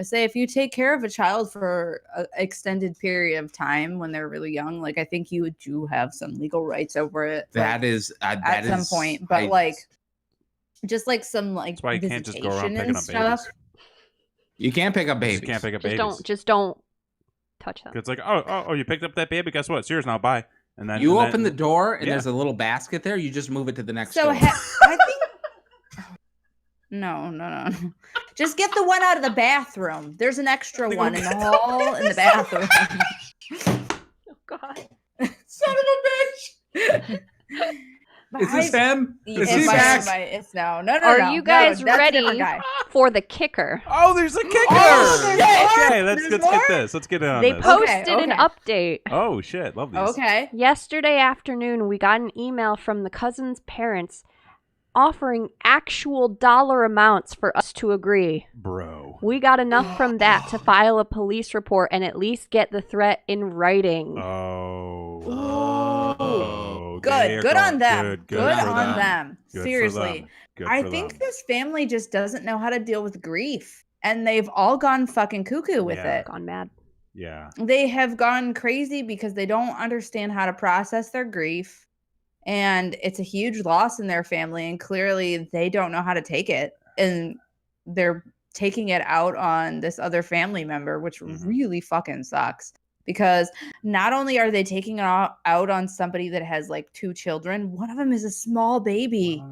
Say if you take care of a child for an extended period of time when they're really young, like I think you do have some legal rights over it. That is at some point, but like just like some like that's why you can't just go around picking up babies. You can't pick up babies. You can't pick up babies. Just don't touch them. It's like oh, you picked up that baby. Guess what? It's yours now. Bye. And then you open the door and there's a little basket there. You just move it to the next door. I think. No. Just get the one out of the bathroom. There's an extra one in the hall in the bathroom. Oh, God. Son of a bitch. Is this him? Is he back? No. Are you guys ready for the kicker? Oh, there's a kicker. Okay, let's get this. Let's get it on this. They posted an update. Oh, shit. Love these. Okay. Yesterday afternoon, we got an email from the cousin's parents offering actual dollar amounts for us to agree. Bro. We got enough from that to file a police report and at least get the threat in writing. Oh. Good on them. Good on them. Good Seriously. I think this family just doesn't know how to deal with grief. And they've all gone fucking cuckoo with it. Gone mad. Yeah. They have gone crazy because they don't understand how to process their grief. And it's a huge loss in their family, and clearly they don't know how to take it. And they're taking it out on this other family member, which really fucking sucks. Because not only are they taking it out on somebody that has like 2 children, one of them is a small baby.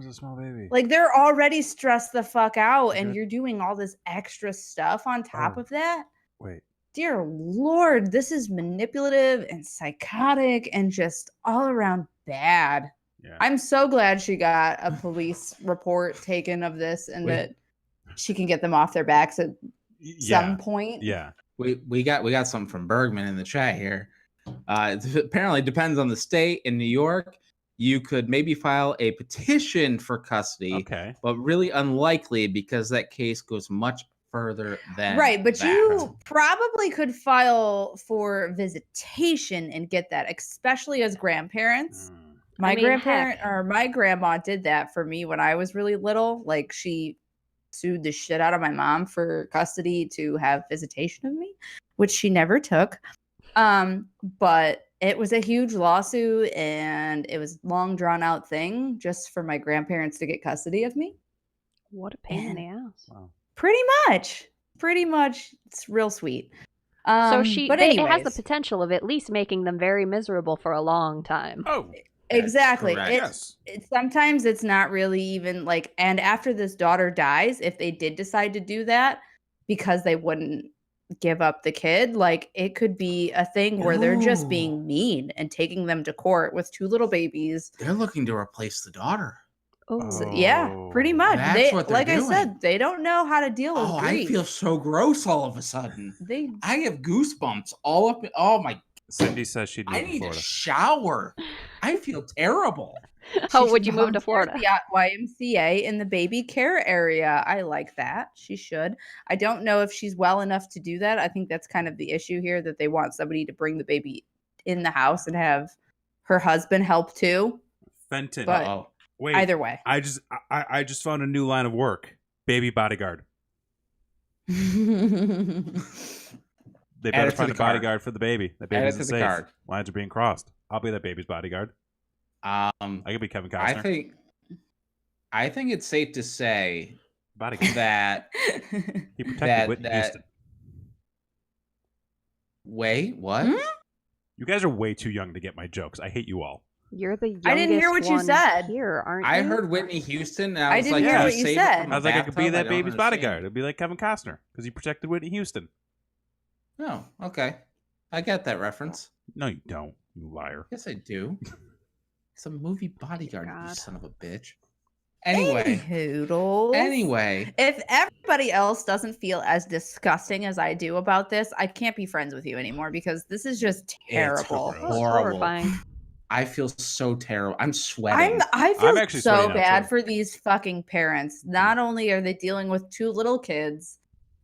Like they're already stressed the fuck out, and you're doing all this extra stuff on top of that. Wait. Dear Lord, this is manipulative and psychotic and just all around bad. Yeah. I'm so glad she got a police report taken of this and that she can get them off their backs at some point. Yeah. We got something from Bergman in the chat here. It apparently depends on the state. In New York, you could maybe file a petition for custody, but really unlikely because that case goes much further than but that. You probably could file for visitation and get that, especially as grandparents. My grandma did that for me when I was really little. Like she sued the shit out of my mom for custody to have visitation of me, which she never took. But it was a huge lawsuit and it was a long drawn out thing just for my grandparents to get custody of me. What a pain in the ass. Wow. Pretty much. It's real sweet. So it has the potential of at least making them very miserable for a long time. Oh, exactly. It's sometimes it's not really even like, and after this daughter dies, if they did decide to do that because they wouldn't give up the kid, like it could be a thing where they're just being mean and taking them to court with 2 little babies. They're looking to replace the daughter. So, yeah, pretty much. That's what they're doing. I said, they don't know how to deal with grief. I feel so gross all of a sudden. I have goosebumps all up. Oh my! Cindy says she'd move to Florida. I need a shower. I feel terrible. Would you move to Florida? The YMCA in the baby care area. I like that. She should. I don't know if she's well enough to do that. I think that's kind of the issue here, that they want somebody to bring the baby in the house and have her husband help too. Fenton. But wait, either way. I just found a new line of work. Baby bodyguard. They better find a bodyguard for the baby. That baby's safe. Card. Lines are being crossed. I'll be that baby's bodyguard. I could be Kevin Costner. I think it's safe to say bodyguard. that he protected Whitney Houston. Wait, what? You guys are way too young to get my jokes. I hate you all. You're the youngest I didn't hear what you one said. here, aren't you? I heard Whitney Houston, and I was didn't like, hear "You what you saved said. it from I a was like, I could be bathtub? that don't baby's understand." bodyguard. It'd be like Kevin Costner because he protected Whitney Houston. Oh, okay. I get that reference. No, you don't. You liar. Yes, I do. It's a movie bodyguard, you God. son of a bitch. Anyway. Hoodles. Anyway. If everybody else doesn't feel as disgusting as I do about this, I can't be friends with you anymore because this is just terrible. It's Oh, it's horrible. horrifying. I feel so terrible. I'm sweating. I feel I'm actually so sweating now, bad too. for these fucking parents. Not only are they dealing with 2 little kids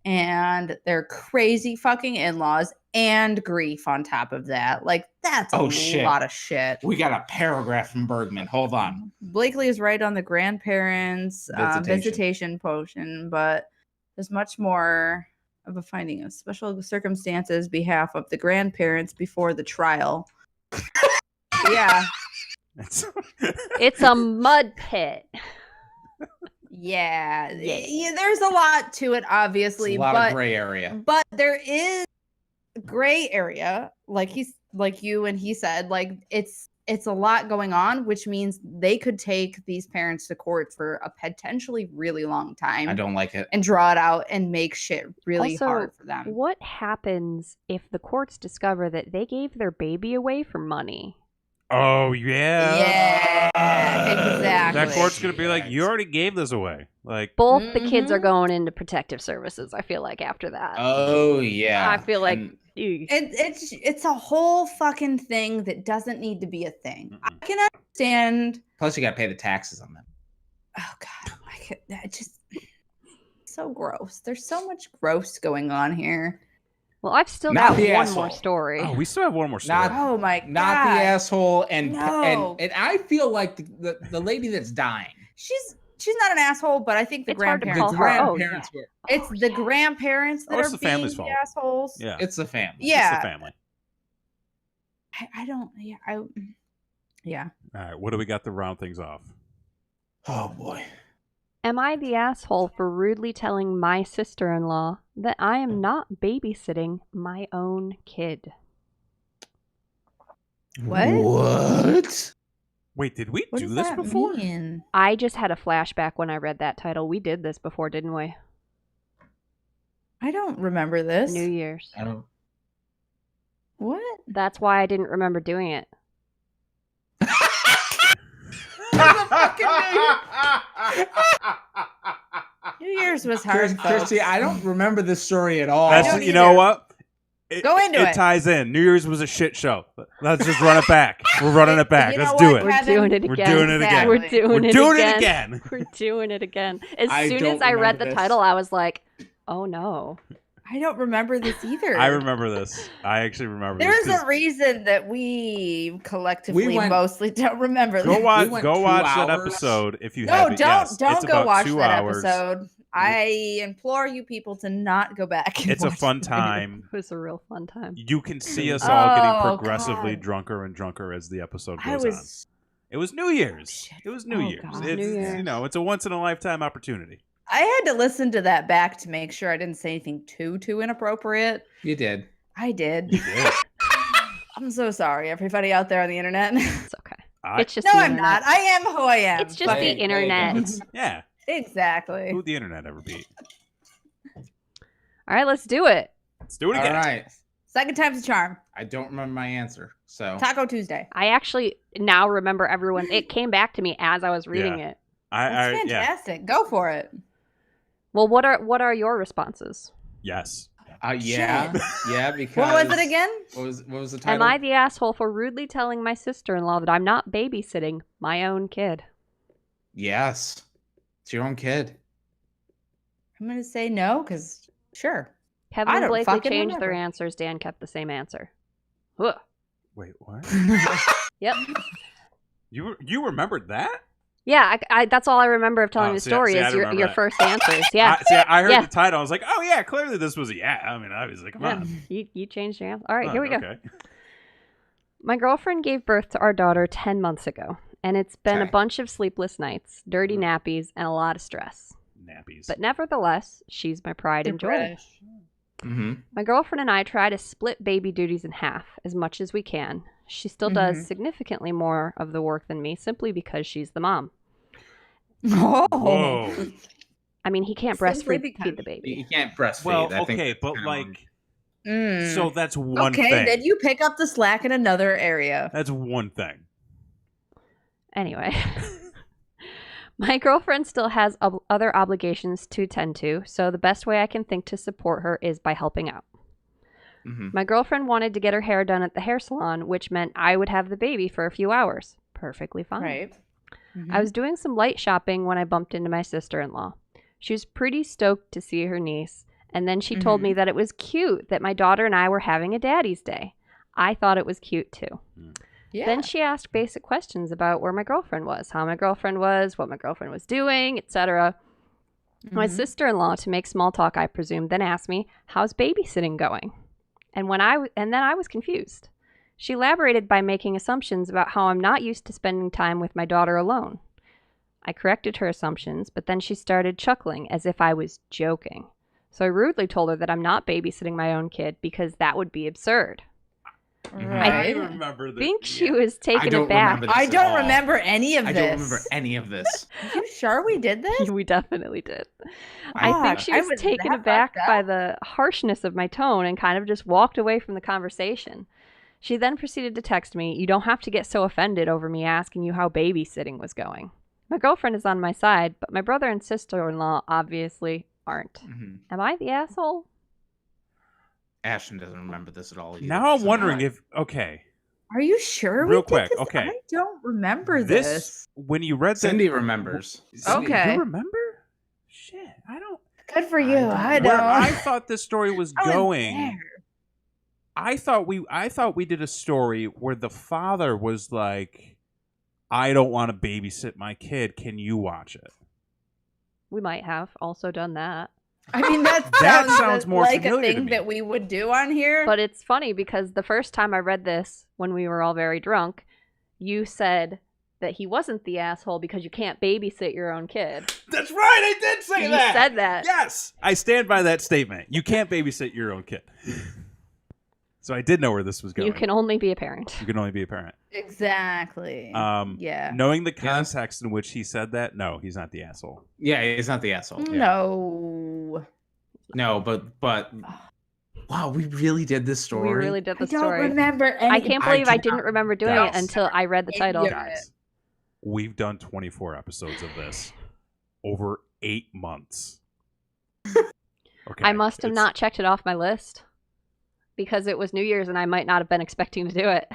and their crazy fucking in-laws and grief on top of that. Like, that's a shit. lot of shit. We got a paragraph from Bergman. Hold on. Blakely is right on the grandparents visitation potion, but there's much more of a finding of special circumstances behalf of the grandparents before the trial. Yeah. It's a mud pit. Yeah. There's a lot to it, obviously, It's a lot of gray area. But there is gray area, like you and he said, like it's a lot going on, which means they could take these parents to court for a potentially really long time. I don't like it. And draw it out and make shit really Also, hard for them. What happens if the courts discover that they gave their baby away for money? Oh, yeah. Yeah, exactly. That court's going to be like, you already gave this away. Like, Both the kids are going into protective services, I feel like, after that. Oh, yeah. I feel like... And It's a whole fucking thing that doesn't need to be a thing. Mm-mm. I can understand. plus, you got to pay the taxes on them. Oh god, that just so gross. There's so much gross going on here. Well, I've still Not got the one asshole. more story. oh, we still have one more story. Not- Oh my god, Not the asshole, and No. and I feel like the lady that's dying. She's not an asshole, but I think the It's hard to grandparents. call her. are. Oh, grandparents were. It's the grandparents that Oh, it's are the being family's the fault. assholes. Yeah. It's the family. Yeah. It's the family. I don't. Yeah. All right. What do we got to round things off? Oh boy. Am I the asshole for rudely telling my sister-in-law that I am not babysitting my own kid? What? What? Wait, did we What do does this that before? mean? I just had a flashback when I read that title. We did this before, didn't we? I don't remember this. New Year's. I don't. What? That's why I didn't remember doing it. New Year's was hard, Christy, folks. I don't remember this story at all. don't That's, you know either. what? Go into it. It ties in. New Year's was a shit show. Let's just run it back. We're running it back. You know Let's do what, it. We're Kevin? doing it We're again. doing it again. We're Exactly. doing We're it doing again. it again. We're doing it again. As I soon don't as I read remember the this. title, I was like, oh no. I don't remember this either. I remember this. I actually remember There's this. a reason that we collectively We went- mostly don't remember Go this. watch, We went go 2 watch that hours. episode if you No, haven't. Yes, don't it's go about watch 2 that hours. episode. I implore you people to not go back. And It's a watch fun the time. It was a real fun time. You can see us all getting Oh, progressively God. drunker and drunker as the episode I goes on. was. It was New Year's. Shit. It was New Oh, Year's. God. It's, New Year's. You know, it's a once in a lifetime opportunity. I had to listen to that back to make sure I didn't say anything too inappropriate. You did. I did. You did. I'm so sorry, everybody out there on the internet. It's okay. I- It's just No, the I'm internet. not. I am who I am. It's just but- the There you go. internet. It's- yeah. Exactly. Who'd the internet ever beat? All right, let's do it. Let's do it All again. right. Second time's a charm. I don't remember my answer. So Taco Tuesday. I actually now remember everyone. It came back to me as I was reading Yeah. it. That's Yeah. fantastic. Go for it. Well, what are your responses? Yes. yeah. Yeah, because What was it again? What was the title? Am I the asshole for rudely telling my sister-in-law that I'm not babysitting my own kid? Yes. It's your own kid. I'm gonna say no, because sure. Kevin I and don't Blakely fucking changed their remember. answers. Dan kept the same answer. Ugh. Wait, what? Yep. You remembered that? Yeah, I that's all I remember of telling Oh, the see, story I is don't your remember that. first answers. Yeah. I heard Yeah. the title. I was like, oh yeah, clearly this was a yeah. I mean, obviously, come Yeah. on. You changed your answer. All right, Oh, here we go. Okay. My girlfriend gave birth to our daughter 10 months ago, and it's been a Okay. bunch of sleepless nights, dirty nappies, and a lot of stress. Nappies. But nevertheless, she's my pride and joy. Mm-hmm. My girlfriend and I try to split baby duties in half as much as we can, She still does significantly more of the work than me simply because she's the mom. Oh. Whoa. I mean, he can't Simply breastfeed because- the baby. You can't breastfeed. Well, I think okay, that's but kinda like, Mm. so that's one okay, thing. then you pick up the slack in another area. That's one thing. Anyway, my girlfriend still has other obligations to tend to, so the best way I can think to support her is by helping out. My girlfriend wanted to get her hair done at the hair salon, which meant I would have the baby for a few hours. Perfectly fine. Right. I was doing some light shopping when I bumped into my sister-in-law. She was pretty stoked to see her niece, and then she told me that it was cute that my daughter and I were having a daddy's day. I thought it was cute too. Yeah. Then she asked basic questions about where my girlfriend was, how my girlfriend was, what my girlfriend was doing, etc. My sister-in-law, to make small talk, I presume, then asked me, "How's babysitting going?" And then I was confused. She elaborated by making assumptions about how I'm not used to spending time with my daughter alone. I corrected her assumptions, but then she started chuckling as if I was joking. So I rudely told her that I'm not babysitting my own kid because that would be absurd. Right. I remember I think she was I taken don't aback. remember this I at don't all. remember any of I this. don't remember any of this. Are you sure we did this? We definitely did. God, I think she I was was taken that aback fucked by up? the harshness of my tone and kind of just walked away from the conversation. She then proceeded to text me, "You don't have to get so offended over me asking you how babysitting was going." My girlfriend is on my side, but my brother and sister-in-law obviously aren't. Am I the asshole? Ashton doesn't remember this at all either. Now I'm so- wondering if, okay, Are you sure Real we quick, did this? okay. I don't remember this, this. when you read Cindy that, remembers. Okay. You remember? Shit, I don't. Good for you. I Where don't. I thought this story was I was going, there. I thought we did a story where the father was like, "I don't want to babysit my kid. Can you watch it?" We might have also done that. I mean, that sounds more like a familiar to thing me. that we would do on here. But it's funny because the first time I read this, when we were all very drunk, you said that he wasn't the asshole because you can't babysit your own kid. That's right. I did say You that. said that. Yes, I stand by that statement. You can't babysit your own kid. So I did know where this was going. You can only be a parent. You can only be a parent. Exactly. Yeah. Knowing the context in which he said that, no, he's not the asshole. Yeah, he's not the asshole. Yeah. No. No, but wow, we really did this story. We really did the I don't story. remember any. I can't believe I do didn't not remember doing doubt it until I read the title. Yeah. Guys, we've done 24 episodes of this over 8 months. Okay, I must have it's- not checked it off my list because it was New Year's and I might not have been expecting to do it.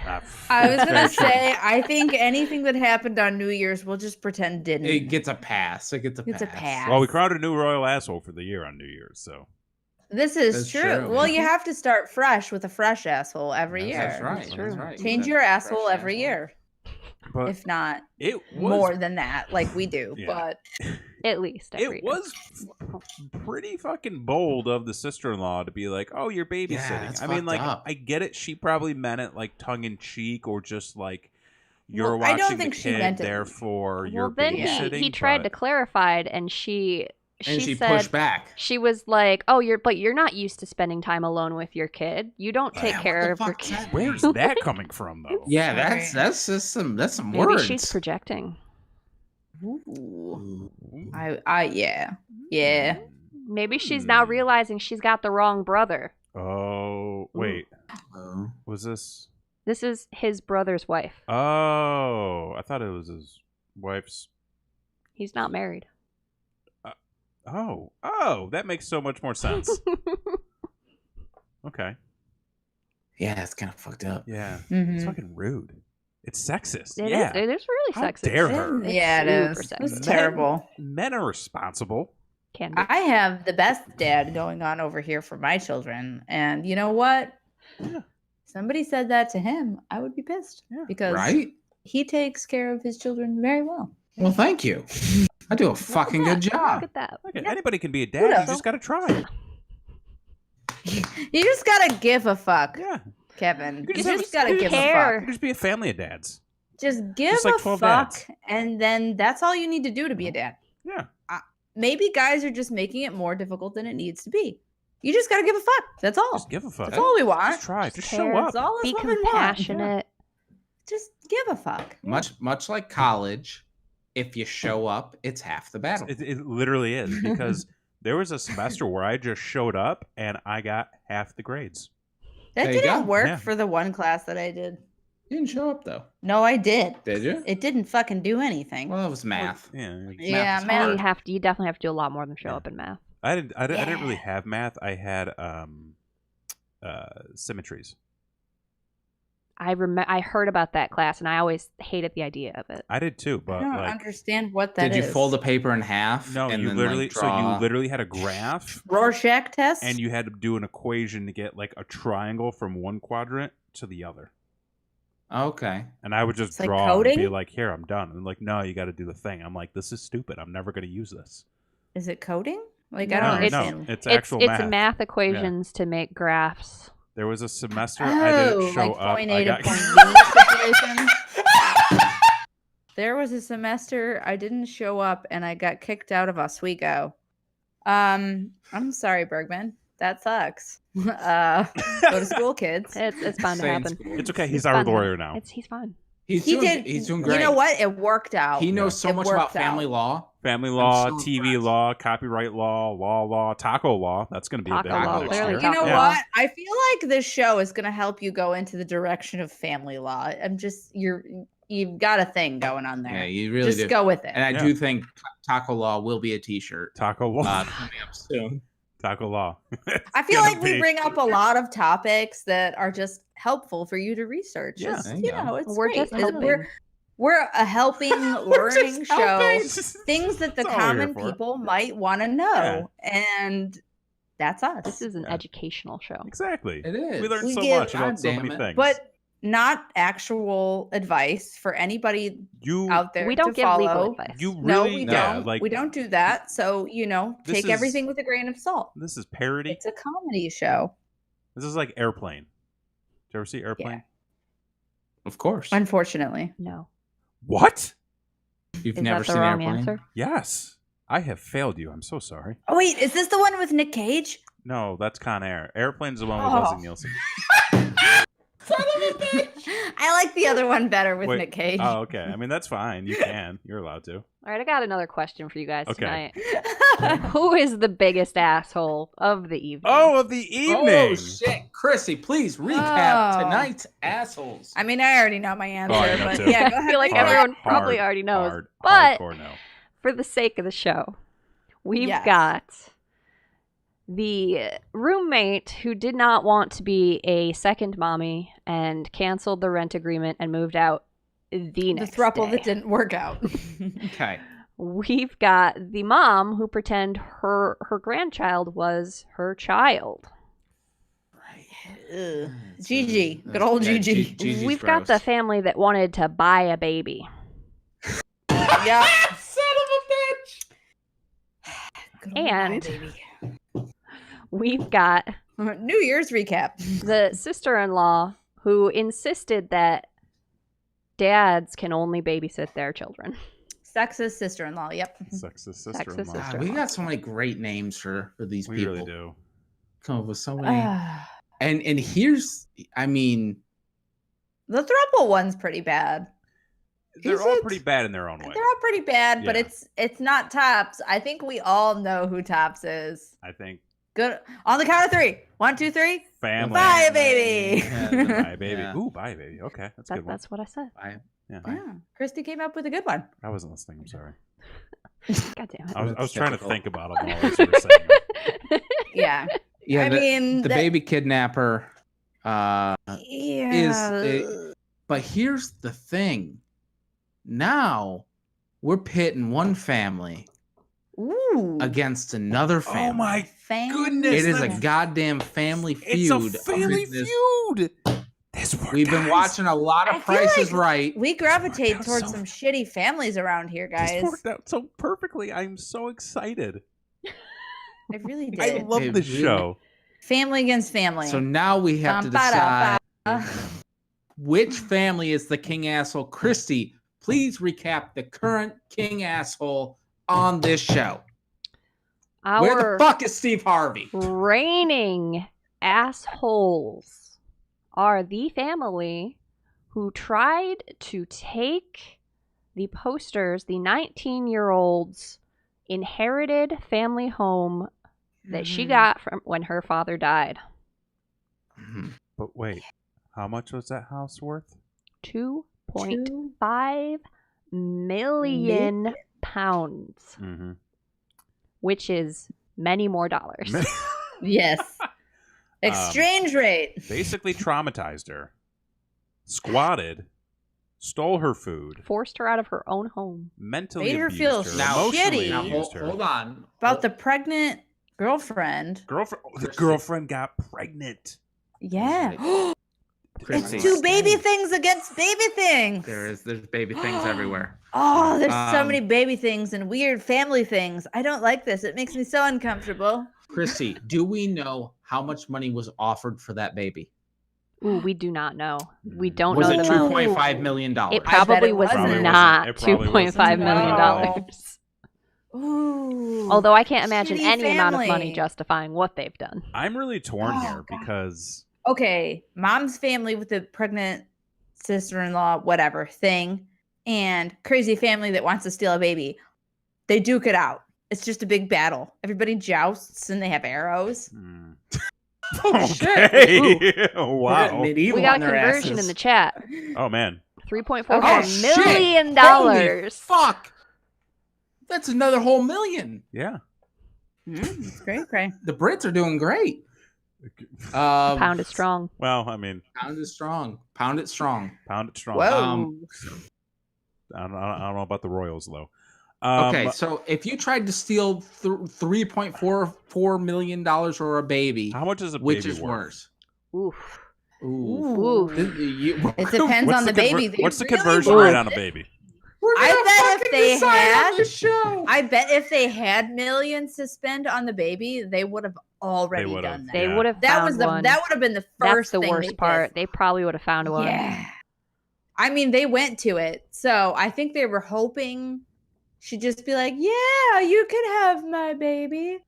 I was it's gonna very true. say, I think anything that happened on New Year's, we'll just pretend didn't. It gets a pass. It gets a It's a pass. pass. Well, we crowned a new royal asshole for the year on New Year's, so. This is That's true. true, Well, yeah. you have to start fresh with a fresh asshole every year. That's right. That's true. That's right. Change That's your fresh asshole every asshole. year, But if not it was more than that, like we do. Yeah. But At least every it year. was pretty fucking bold of the sister-in-law to be like, "Oh, you're babysitting." Yeah, it's I mean, fucked like, up. I get it. She probably meant it like tongue in cheek, or just like you're Well, I watching don't the think she kid, meant it. therefore you're Well, then babysitting. he tried to but- clarify it, and she She said pushed back. she was like, "Oh, you're not used to spending time alone with your kid. You don't take Yeah, care what of the your fuck's kid." that? Where's that coming from, though? Yeah, Sorry. that's just some Maybe words. she's projecting. ooh, yeah. Maybe she's now realizing she's got the wrong brother. Oh, wait. Oh. Was this? This is his brother's wife. Oh, I thought it was his wife's. He's not married. Oh, that makes so much more sense. Okay. Yeah, it's kind of fucked up. Yeah. Mhm. It's fucking rude. It's sexist. It yeah. is. It is really How sexist. dare her. It's Yeah, it super is. sexist. It's terrible. Men are responsible. Can be. I have the best dad going on over here for my children, and you know what? Yeah. Somebody said that to him, I would be pissed Yeah. because Right? he takes care of his children very well. Well, thank you. I do a fucking good Look job. at that. Look, anybody can be a dad. You knows? just got to try. You just gotta give a fuck, Yeah. Kevin. You You just just gotta give a care. You fuck. can just be a family of dads. Just give Just like a 12 fuck, dads. and then that's all you need to do to be a dad. Yeah. Maybe guys are just making it more difficult than it needs to be. You just gotta give a fuck. That's all. Just give a fuck. That's all we want. Just try. Just care. show up. That's all us Be women want. compassionate. just give a fuck. Much like college, if you show up, it's half the battle. It literally is, because there was a semester where I just showed up and I got half the grades. That There you didn't go. work Yeah. for the one class that I did. You didn't show up though. No, I did. Did you? It didn't fucking do anything. Well, it was math. Yeah. Yeah, is math. hard. You definitely have to do a lot more than show Yeah. up in math. I didn't really Yeah. have math. I had symmetries. I heard about that class, and I always hated the idea of it. I did too, I but don't like understand what that Did is. you fold the paper in half? no, and you then, literally like, draw... you literally had a graph Rorschach test? and you had to do an equation to get like a triangle from one quadrant to the other. Okay. And I would just It's like draw and be coding? like, "Here, I'm done." And like, "No, you got to do the thing." I'm like, "This is stupid. I'm never going to use this." Is it coding? Like, No, I don't it's- understand. It's actual it's math. math equations to make graphs. There was a semester I didn't show like up. point I A to got point B situation. There was a semester I didn't show up and I got kicked out of Oswego. I'm sorry, Bergman. That sucks. Go to school, kids. It's bound to Stay in happen. school. It's okay. He's It's our bound to lawyer happen. now. He's fine. He's doing great. You know what? It worked out. He knows so It much about worked out. family law. Family law, so TV impressed. law, copyright law, taco law. That's going to be Taco a big law, one. clearly this year. You know Taco Yeah. law. what? I feel like this show is going to help you go into the direction of family law. You've got a thing going on there. Yeah, you really Just do. go with it. And I Yeah. do think Taco Law will be a T-shirt Taco law. coming up soon. Taco law. I feel gonna like we be- bring up a lot of topics that are just helpful for you to research. Yeah, Just, there you go. it's We're great. just helping. We're a helping, learning just show. helping. Things that the That's all we're here common for. people might want to know, and that's us. This is an Yeah. educational show. Exactly. It is. We learned We so give- much about God so damn many it. things. but not actual advice for anybody you out there We don't to give follow. legal advice. you really No, we yeah, don't. like We don't do that. So This take is- everything with a grain of salt. this is parody. It's a comedy show. This is like Airplane. Did you ever see Airplane? Of course. Unfortunately, No. What? You've Is never that the seen wrong Airplane? answer? Yes. I have failed you. I'm so sorry. oh wait, is this the one with Nick Cage? No, that's Con Air. Airplane's the one with Oh. Leslie Nielsen. Son of a bitch! I like the other one better with Wait, Nick Cage. Oh, okay. I mean, that's fine. You can. You're allowed to. All right, I got another question for you guys Okay. tonight. Who is the biggest asshole of the evening? Oh, of the evening. Oh shit, Chrissy! Please recap Oh. tonight's assholes. I mean, I already know my answer, I know but too. yeah, go I ahead. feel like recap. everyone probably already knows. But hardcore no. for the sake of the show, we've Yes. got the roommate who did not want to be a second mommy and canceled the rent agreement and moved out the the next throuple day. that didn't work out. Okay. We've got the mom who pretend her grandchild was her child. Ugh. Gigi, good old Gigi. Gigi's We've got the gross. family that wanted to buy a baby. Yeah. Son of a bitch! Good old And- baby. We've got New Year's recap. the sister-in-law who insisted that dads can only babysit their children. Sexist sister-in-law. Yep. Sexist sister-in-law. Sexist God, sister. we got so many great names for these We people. really do. Come up with so many. Ah. And here's, I mean, The throuple one's pretty bad. They're Is all it? pretty bad in their own way. They're all pretty bad, but Yeah. it's not Tops. I think we all know who Tops is. I think Good. On the count of 3. 1, 2, 3. family. Bye, baby. Yeah, Bye, baby. Yeah. Ooh, bye, baby. Okay, that's a good one. That's what I said. Yeah, Yeah. Christy came up with a good one. I wasn't listening. I'm sorry. God damn it. I was That's trying to typical. think about them all as you were saying it. Yeah. Yeah, I mean, the baby kidnapper yeah. but here's the thing. Now we're pitting one family Ooh. against another family. Oh my Fan- goodness. It is a that's- goddamn family It's feud. a family of this- feud. This poor We've been guys. watching a lot I of feel Prices like Right. We gravitate out towards so- some shitty families around here, This guys. worked out so perfectly. I'm so excited. I really did. I love It this really- show. Family against family. So now we have to Bum-ba-da-ba. decide which family is the king asshole. Christy, please recap the current king asshole on this show. Where Our the fuck is Steve Harvey? reigning assholes are the family who tried to take the posters, the 19-year-old's inherited family home that she got from when her father died. But wait, how much was that house worth? 2.5 million pounds, which is many more dollars. Yes. Exchange rate. Basically traumatized her, squatted, stole her food, forced her out of her own home, mentally made her abused feel her, now, emotionally shitty. abused her. Hold on. About the pregnant girlfriend. The girlfriend got pregnant. Yeah. Chrissy. It's two baby things against baby things. There's baby things everywhere. Oh, there's so many baby things and weird family things. I don't like this. It makes me so uncomfortable. Chrissy, do we know how much money was offered for that baby? Ooh, we do not know. We don't Was know it the amount. $2.5 million? It probably was wasn't. not It probably $2.5 million. No. Ooh. Although I can't imagine Shitty any amount of money family. justifying what they've done. I'm really torn Oh, here God. because Okay, mom's family with the pregnant sister-in-law, whatever thing, and crazy family that wants to steal a baby. They duke it out. It's just a big battle. Everybody jousts and they have arrows. okay. Wow. Medieval We got on a their conversion asses. in the chat. Oh man. $3.4 shit. million. Holy fuck! That's another whole million. Yeah. It's great, great. The Brits are doing great. Pound is strong. Well, I mean, Pound is strong. Pound it strong. pound it strong. Whoa. I don't know about the Royals though. Okay, so if you tried to steal $3.44 million for a baby, How much is a which baby is worth? worse? Oof. Ooh. You- It depends on the baby. They What's the really conversion want rate it. on a baby? We're I gonna bet if fucking they decide had- on this show. I bet if they had millions to spend on the baby, they would have already would've. done that. They Yeah. would have That found was the one. that would have been the That's first the thing worst they did. part. They probably would have found one. Yeah. I mean, they went to it. So I think they were hoping she'd just be like, yeah, you can have my baby.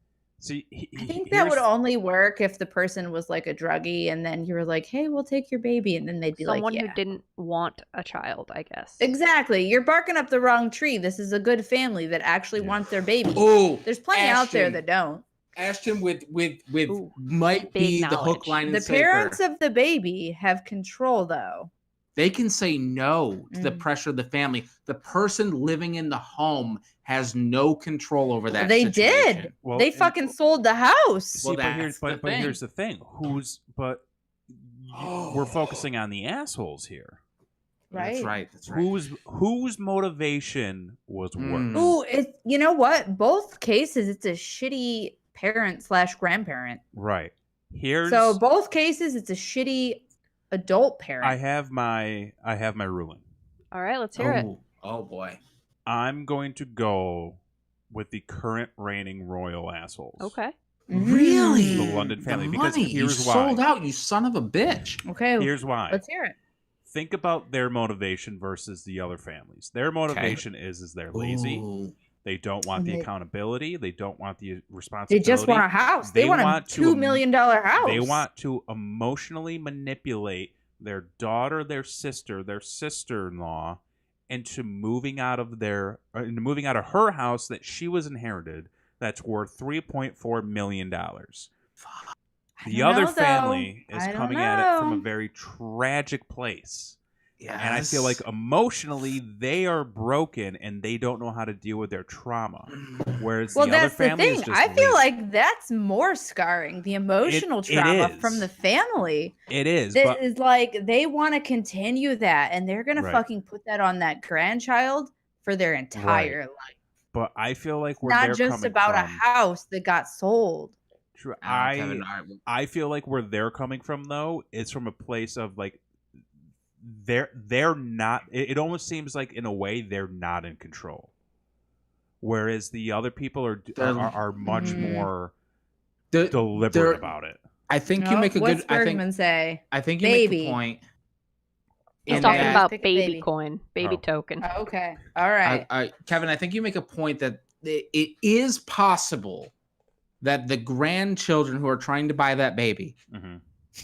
See, I think that would only work if the person was like a druggie and then you were like, hey, we'll take your baby. And then they'd be Someone like, who yeah. didn't want a child, I guess. Exactly. You're barking up the wrong tree. This is a good family that actually wants their baby. Oh, There's plenty out there Ashton. that don't. Ashton with Ooh, might big be the hook, knowledge. line, and The sinker. parents of the baby have control, though. They can say no to the Mm. pressure of the family. The person living in the home has no control over that. They situation. did. Well, They and- fucking sold the house. See, Well, but that's the thing. here's the thing. We're focusing on the assholes here. That's right. That's right. Whose motivation was worse? Mm. Ooh, you know what? Both cases, it's a shitty parent/grandparent. Right. So both cases, it's a shitty adult parent. I have my ruling. All right, let's hear it. Oh boy. I'm going to go with the current reigning royal assholes. Okay. Really? The London family, The because money. here's you why. sold out, you son of a bitch. Okay. Here's why. Let's hear it. Think about their motivation versus the other families. Their motivation is they're lazy. Ooh. They don't want the They- accountability. They don't want the They responsibility. just want a house. They want a $2 million house. They want to emotionally manipulate their daughter, their sister, their sister-in-law into moving out of her house that she was inherited. That's worth $3.4 million. The other family is coming at it from a very tragic place. Yes. And I feel like emotionally they are broken and they don't know how to deal with their trauma. Whereas the other that's the family is thing. just I feel lazy. like that's more scarring. The emotional trauma is. from the family. It is. That But is like they want to continue that, and they're gonna Right. fucking put that on that grandchild for their entire life. but I feel like where Not they're just coming about a from, house that got sold. Kevin, I feel like where they're coming from though is from a place of like they're not. It almost seems like in a way they're not in control, whereas the other people are much more deliberate about it. I think you No, make a what's good. Bergman say? I think you make Baby. a point. He's in talking that- about Pick a baby baby. coin, baby Oh. token. Okay, all right. Kevin, I think you make a point that it is possible that the grandchildren who are trying to buy that baby Mm-hmm.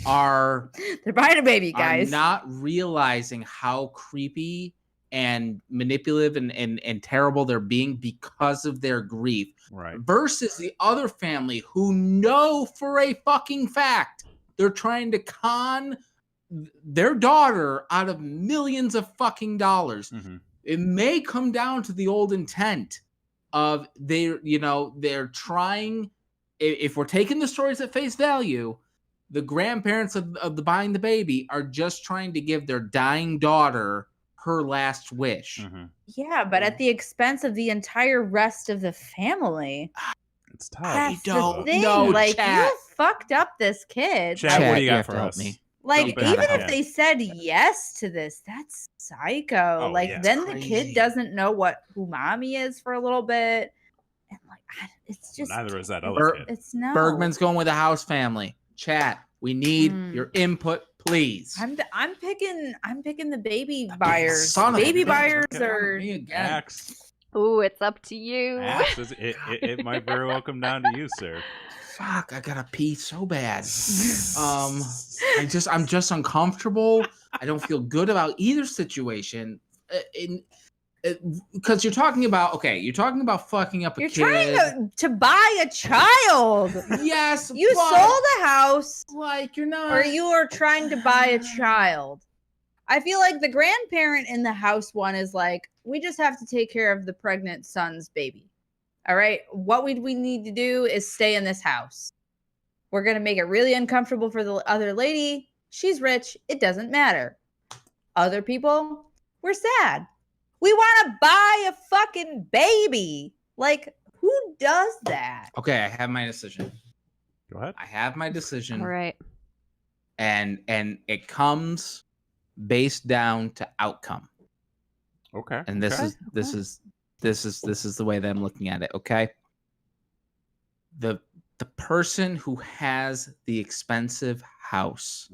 are they're buying a baby, are guys. not realizing how creepy and manipulative and terrible they're being because of their grief. Right. Versus the other family who know for a fucking fact they're trying to con their daughter out of millions of fucking dollars. Mhm. It may come down to the old intent of they're trying, if we're taking the stories at face value, the grandparents of the buying the baby are just trying to give their dying daughter her last wish. Mhm. Yeah, but at the expense of the entire rest of the family. It's tough. That's the don't thing. know, Like, chat. you fucked up this kid. Chat, Chat, what do you you got have for to help us? me. Like, Jump in even the if chat. they said yes to this, that's psycho. Oh, like, yeah. then It's the crazy. kid doesn't know who mommy is for a little bit. And, like, it's just. Neither is that other kid. It's no. Bergman's going with a house family. Chat, we need your input, please. I'm picking the baby buyers. Son of a Baby bitch. buyers Okay, are. me again. Max. Ooh, it's up to you. Max, it might very well come down to you, sir. Fuck, I gotta pee so bad. I'm just uncomfortable. I don't feel good about either situation. Because you're talking about fucking up a You're kid. trying to buy a child. Yes, You but, sold a house, like you're not, or you are trying to buy a child. I feel like the grandparent in the house one is like, we just have to take care of the pregnant son's baby. All right. What we need to do is stay in this house. We're going to make it really uncomfortable for the other lady. She's rich. It doesn't matter. Other people, we're sad. We want to buy a fucking baby. Like, who does that? Okay, I have my decision. Go ahead. I have my decision. All right. And it comes based down to outcome. Okay. And this is the way that I'm looking at it, okay? The person who has the expensive house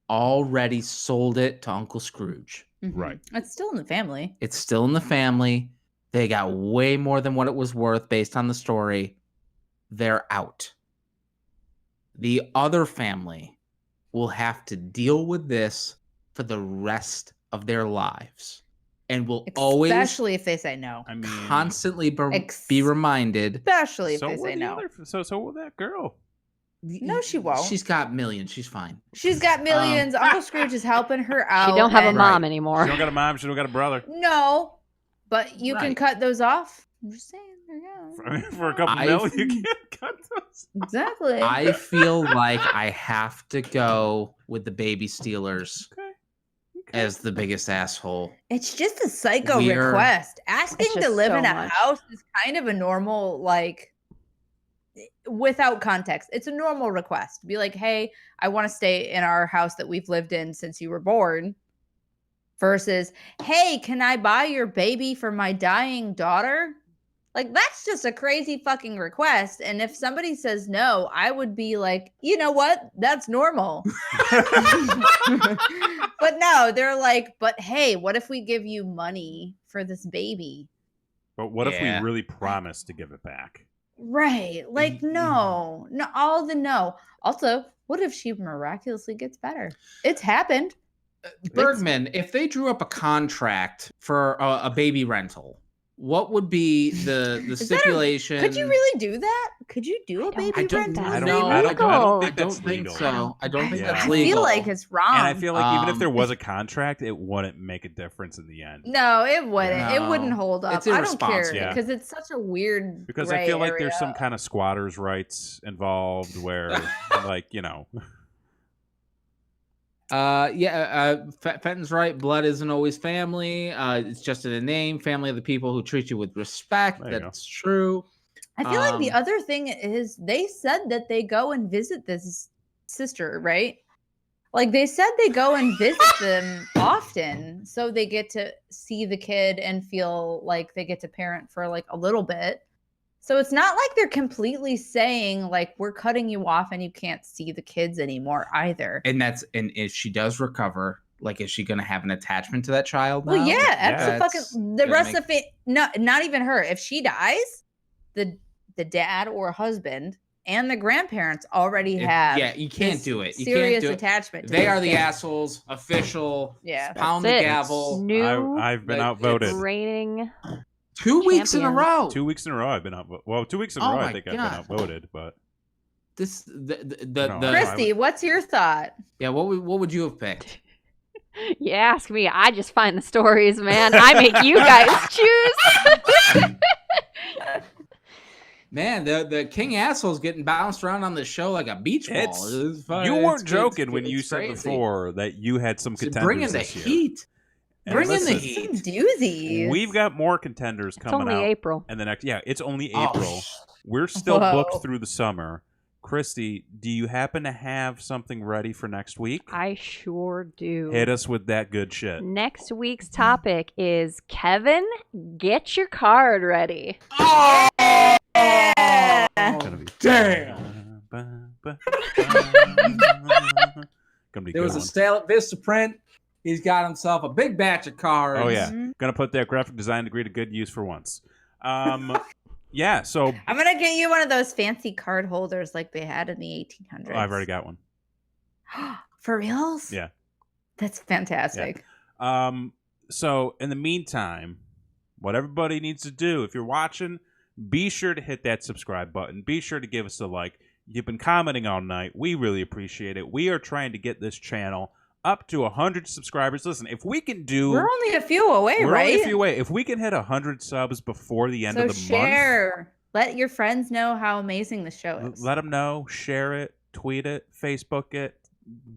already sold it to Uncle Scrooge. Right. It's still in the family. It's still in the family. They got way more than what it was worth based on the story. They're out. The other family will have to deal with this for the rest of their lives. And will especially if they say no. I mean, constantly be reminded. Especially if they say no. So will that girl. No, she won't. She's got millions. She's fine. She's got millions. Uncle Scrooge is helping her out. She don't have a mom anymore. She don't got a mom. She don't got a brother. No, but you can cut those off. I'm just saying. There you go. For a couple mil, you can't cut those. Exactly. I feel like I have to go with the baby stealers as the biggest asshole. It's just a psycho request. Asking to live in a house is kind of a normal, like, without context. It's a normal request. Be like, hey, I want to stay in our house that we've lived in since you were born. Versus, hey, can I buy your baby for my dying daughter? Like, that's just a crazy fucking request. And if somebody says no, I would be like, you know what? That's normal. But no, they're like, but hey, what if we give you money for this baby? But what if we really promise to give it back? Right. Like, no, all the no. Also, what if she miraculously gets better? It's happened. Bergman, if they drew up a contract for a baby rental, what would be the stipulation? Could you really do that? Could you do a baby rental? I don't think so. I don't think that's I legal. feel like it's wrong. And I feel like even if there was a contract, it wouldn't make a difference in the end. No, it wouldn't. No. It wouldn't hold up. It's I don't care irresponsible. because it's such a weird. Because gray I feel like area. there's some kind of squatters' rights involved where, like, you know. Fenton's right. Blood isn't always family. It's just in a name. Family of the people who treat you with respect. That's true. I feel like the other thing is they said that they go and visit this sister, right? Like they said they go and visit them often, so they get to see the kid and feel like they get to parent for like a little bit. So it's not like they're completely saying like we're cutting you off and you can't see the kids anymore either. And if she does recover, like is she going to have an attachment to that child now? Well, yeah, the rest of it. No, not even her. If she dies, the dad or husband and the grandparents already have. Yeah, you can't do it. You serious can't do it. attachment. To they are this the game. assholes. Official. Yeah. Pound That's the it. gavel. New I've been Like, outvoted. reigning 2 weeks in a champions. row. 2 weeks in a row I've been outvoted. Well, 2 weeks in a Oh row I my think I've God. been outvoted, but The Christy, what's your thought? yeah. What would you have picked? You ask me, I just find the stories, man. I make you guys choose. Man, the king asshole's getting bounced around on the show like a beach ball. You weren't joking when you said crazy. before that you had some So contenders bring in the this year. heat. And Bring in the listen, heat. Some doozies. We've got more contenders It's coming only out April. in the next. Yeah, it's only Oh, April. We're still Whoa. booked through the summer. Christy, do you happen to have something ready for next week? I sure do. Hit us with that good shit. Next week's topic is Kevin, get your card ready. Oh, Gonna be damn. Gonna be There good was a one. sale at Vista Print. He's got himself a big batch of cards. Oh yeah, Mhm. gonna put that graphic design degree to good use for once. Yeah. So I'm gonna get you one of those fancy card holders like they had in the 1800s. I've already got one. For reals? Yeah. That's fantastic. So in the meantime, what everybody needs to do, if you're watching, be sure to hit that subscribe button. Be sure to give us a like. You've been commenting all night. We really appreciate it. We are trying to get this channel up to 100 subscribers. Listen, if we can do... We're only a few away, We're right? only a few away. If we can hit 100 subs before the end of the share. Let your friends know how amazing the show month, is. let them know, share it, tweet it, Facebook it,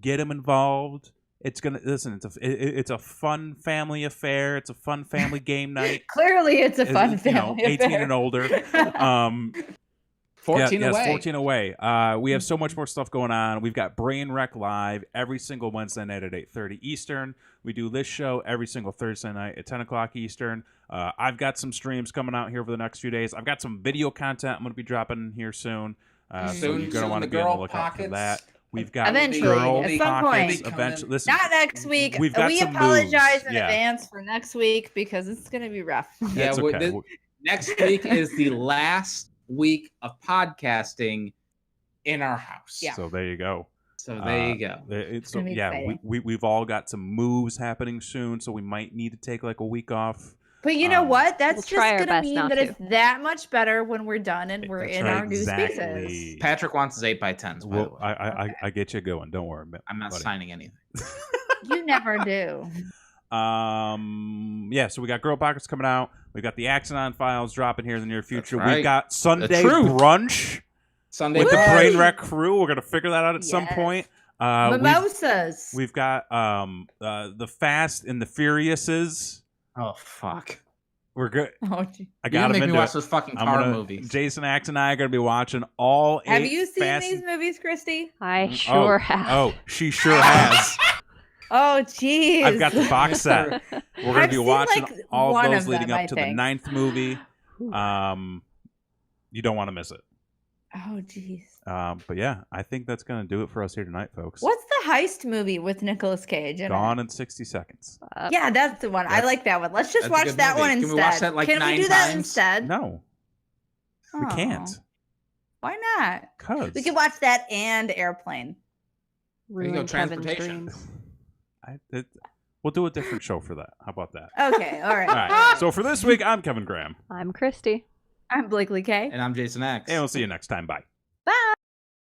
get them involved. It's gonna listen. It's a fun family affair. It's a fun family game night. Clearly, it's a fun You family know, 18 affair. and older. 14 yes, away. 14 away. We have so much more stuff going on. We've got Brain Wreck Live every single Wednesday night at 8:30 Eastern. We do this show every single Thursday night at 10 o'clock Eastern. I've got some streams coming out here over the next few days. I've got some video content I'm going to be dropping here soon. So Soon, you're going to want to the be on the girl lookout for pockets. that. We've got Eventually, girl at some pockets. point. Eventually, listen, Not next week. We've got we some apologize moves. in Yeah. advance for next week because it's going to be rough. Yeah, That's okay. next week is the last week of podcasting in our house. Yeah. So there you go. So there you go. It's gonna be exciting. we've all got some moves happening soon, so we might need to take like a week off. But you know what? That's We'll try our just going to best mean not that to. it's that much better when we're done and we're That's in right, our new exactly. spaces. Patrick wants his 8x10s, by the Well, way. I get you going. Don't worry, I'm not buddy. signing anything. You never do. Yeah, so we got Girl Pockets coming out. We've got the Axonon Files dropping here in the near future. right. We've got Sunday truth. brunch Sunday with the brunch. Brain Wreck crew. We're gonna figure that out at some Yes. point. Mimosas. We've got the Fast and the Furiouses. Oh fuck! We're good. Oh, gee. I You're got gonna them make me into watch it. those fucking I'm car gonna- movies. Jason Axe and I are gonna be watching all Have 8 you seen Fast these movies, Christy? I sure have. Oh, she sure has. Oh, jeez. I've got the box set. We're gonna I've be seen, watching like, all one of those of leading them, up I to the think. 9th movie. You don't want to miss it. Oh, jeez. But yeah, I think that's gonna do it for us here tonight, folks. What's the heist movie with Nicolas Cage in it? Gone in 60 seconds. Yeah, that's the one. I That's- like that one. Let's just that's a watch good that movie. one Can instead. we watch that, like, Can 9 we do that times? instead? No, we Oh. can't. Why not? Cause We could watch that and Airplane. There you go, Ruin Kevin's transportation. dreams. we'll do a different show for that. How about that? Okay, all right. All right. So for this week, I'm Kevin Graham, I'm Christy. I'm Blakely K. And I'm Jason X. and we'll see you next time. Bye.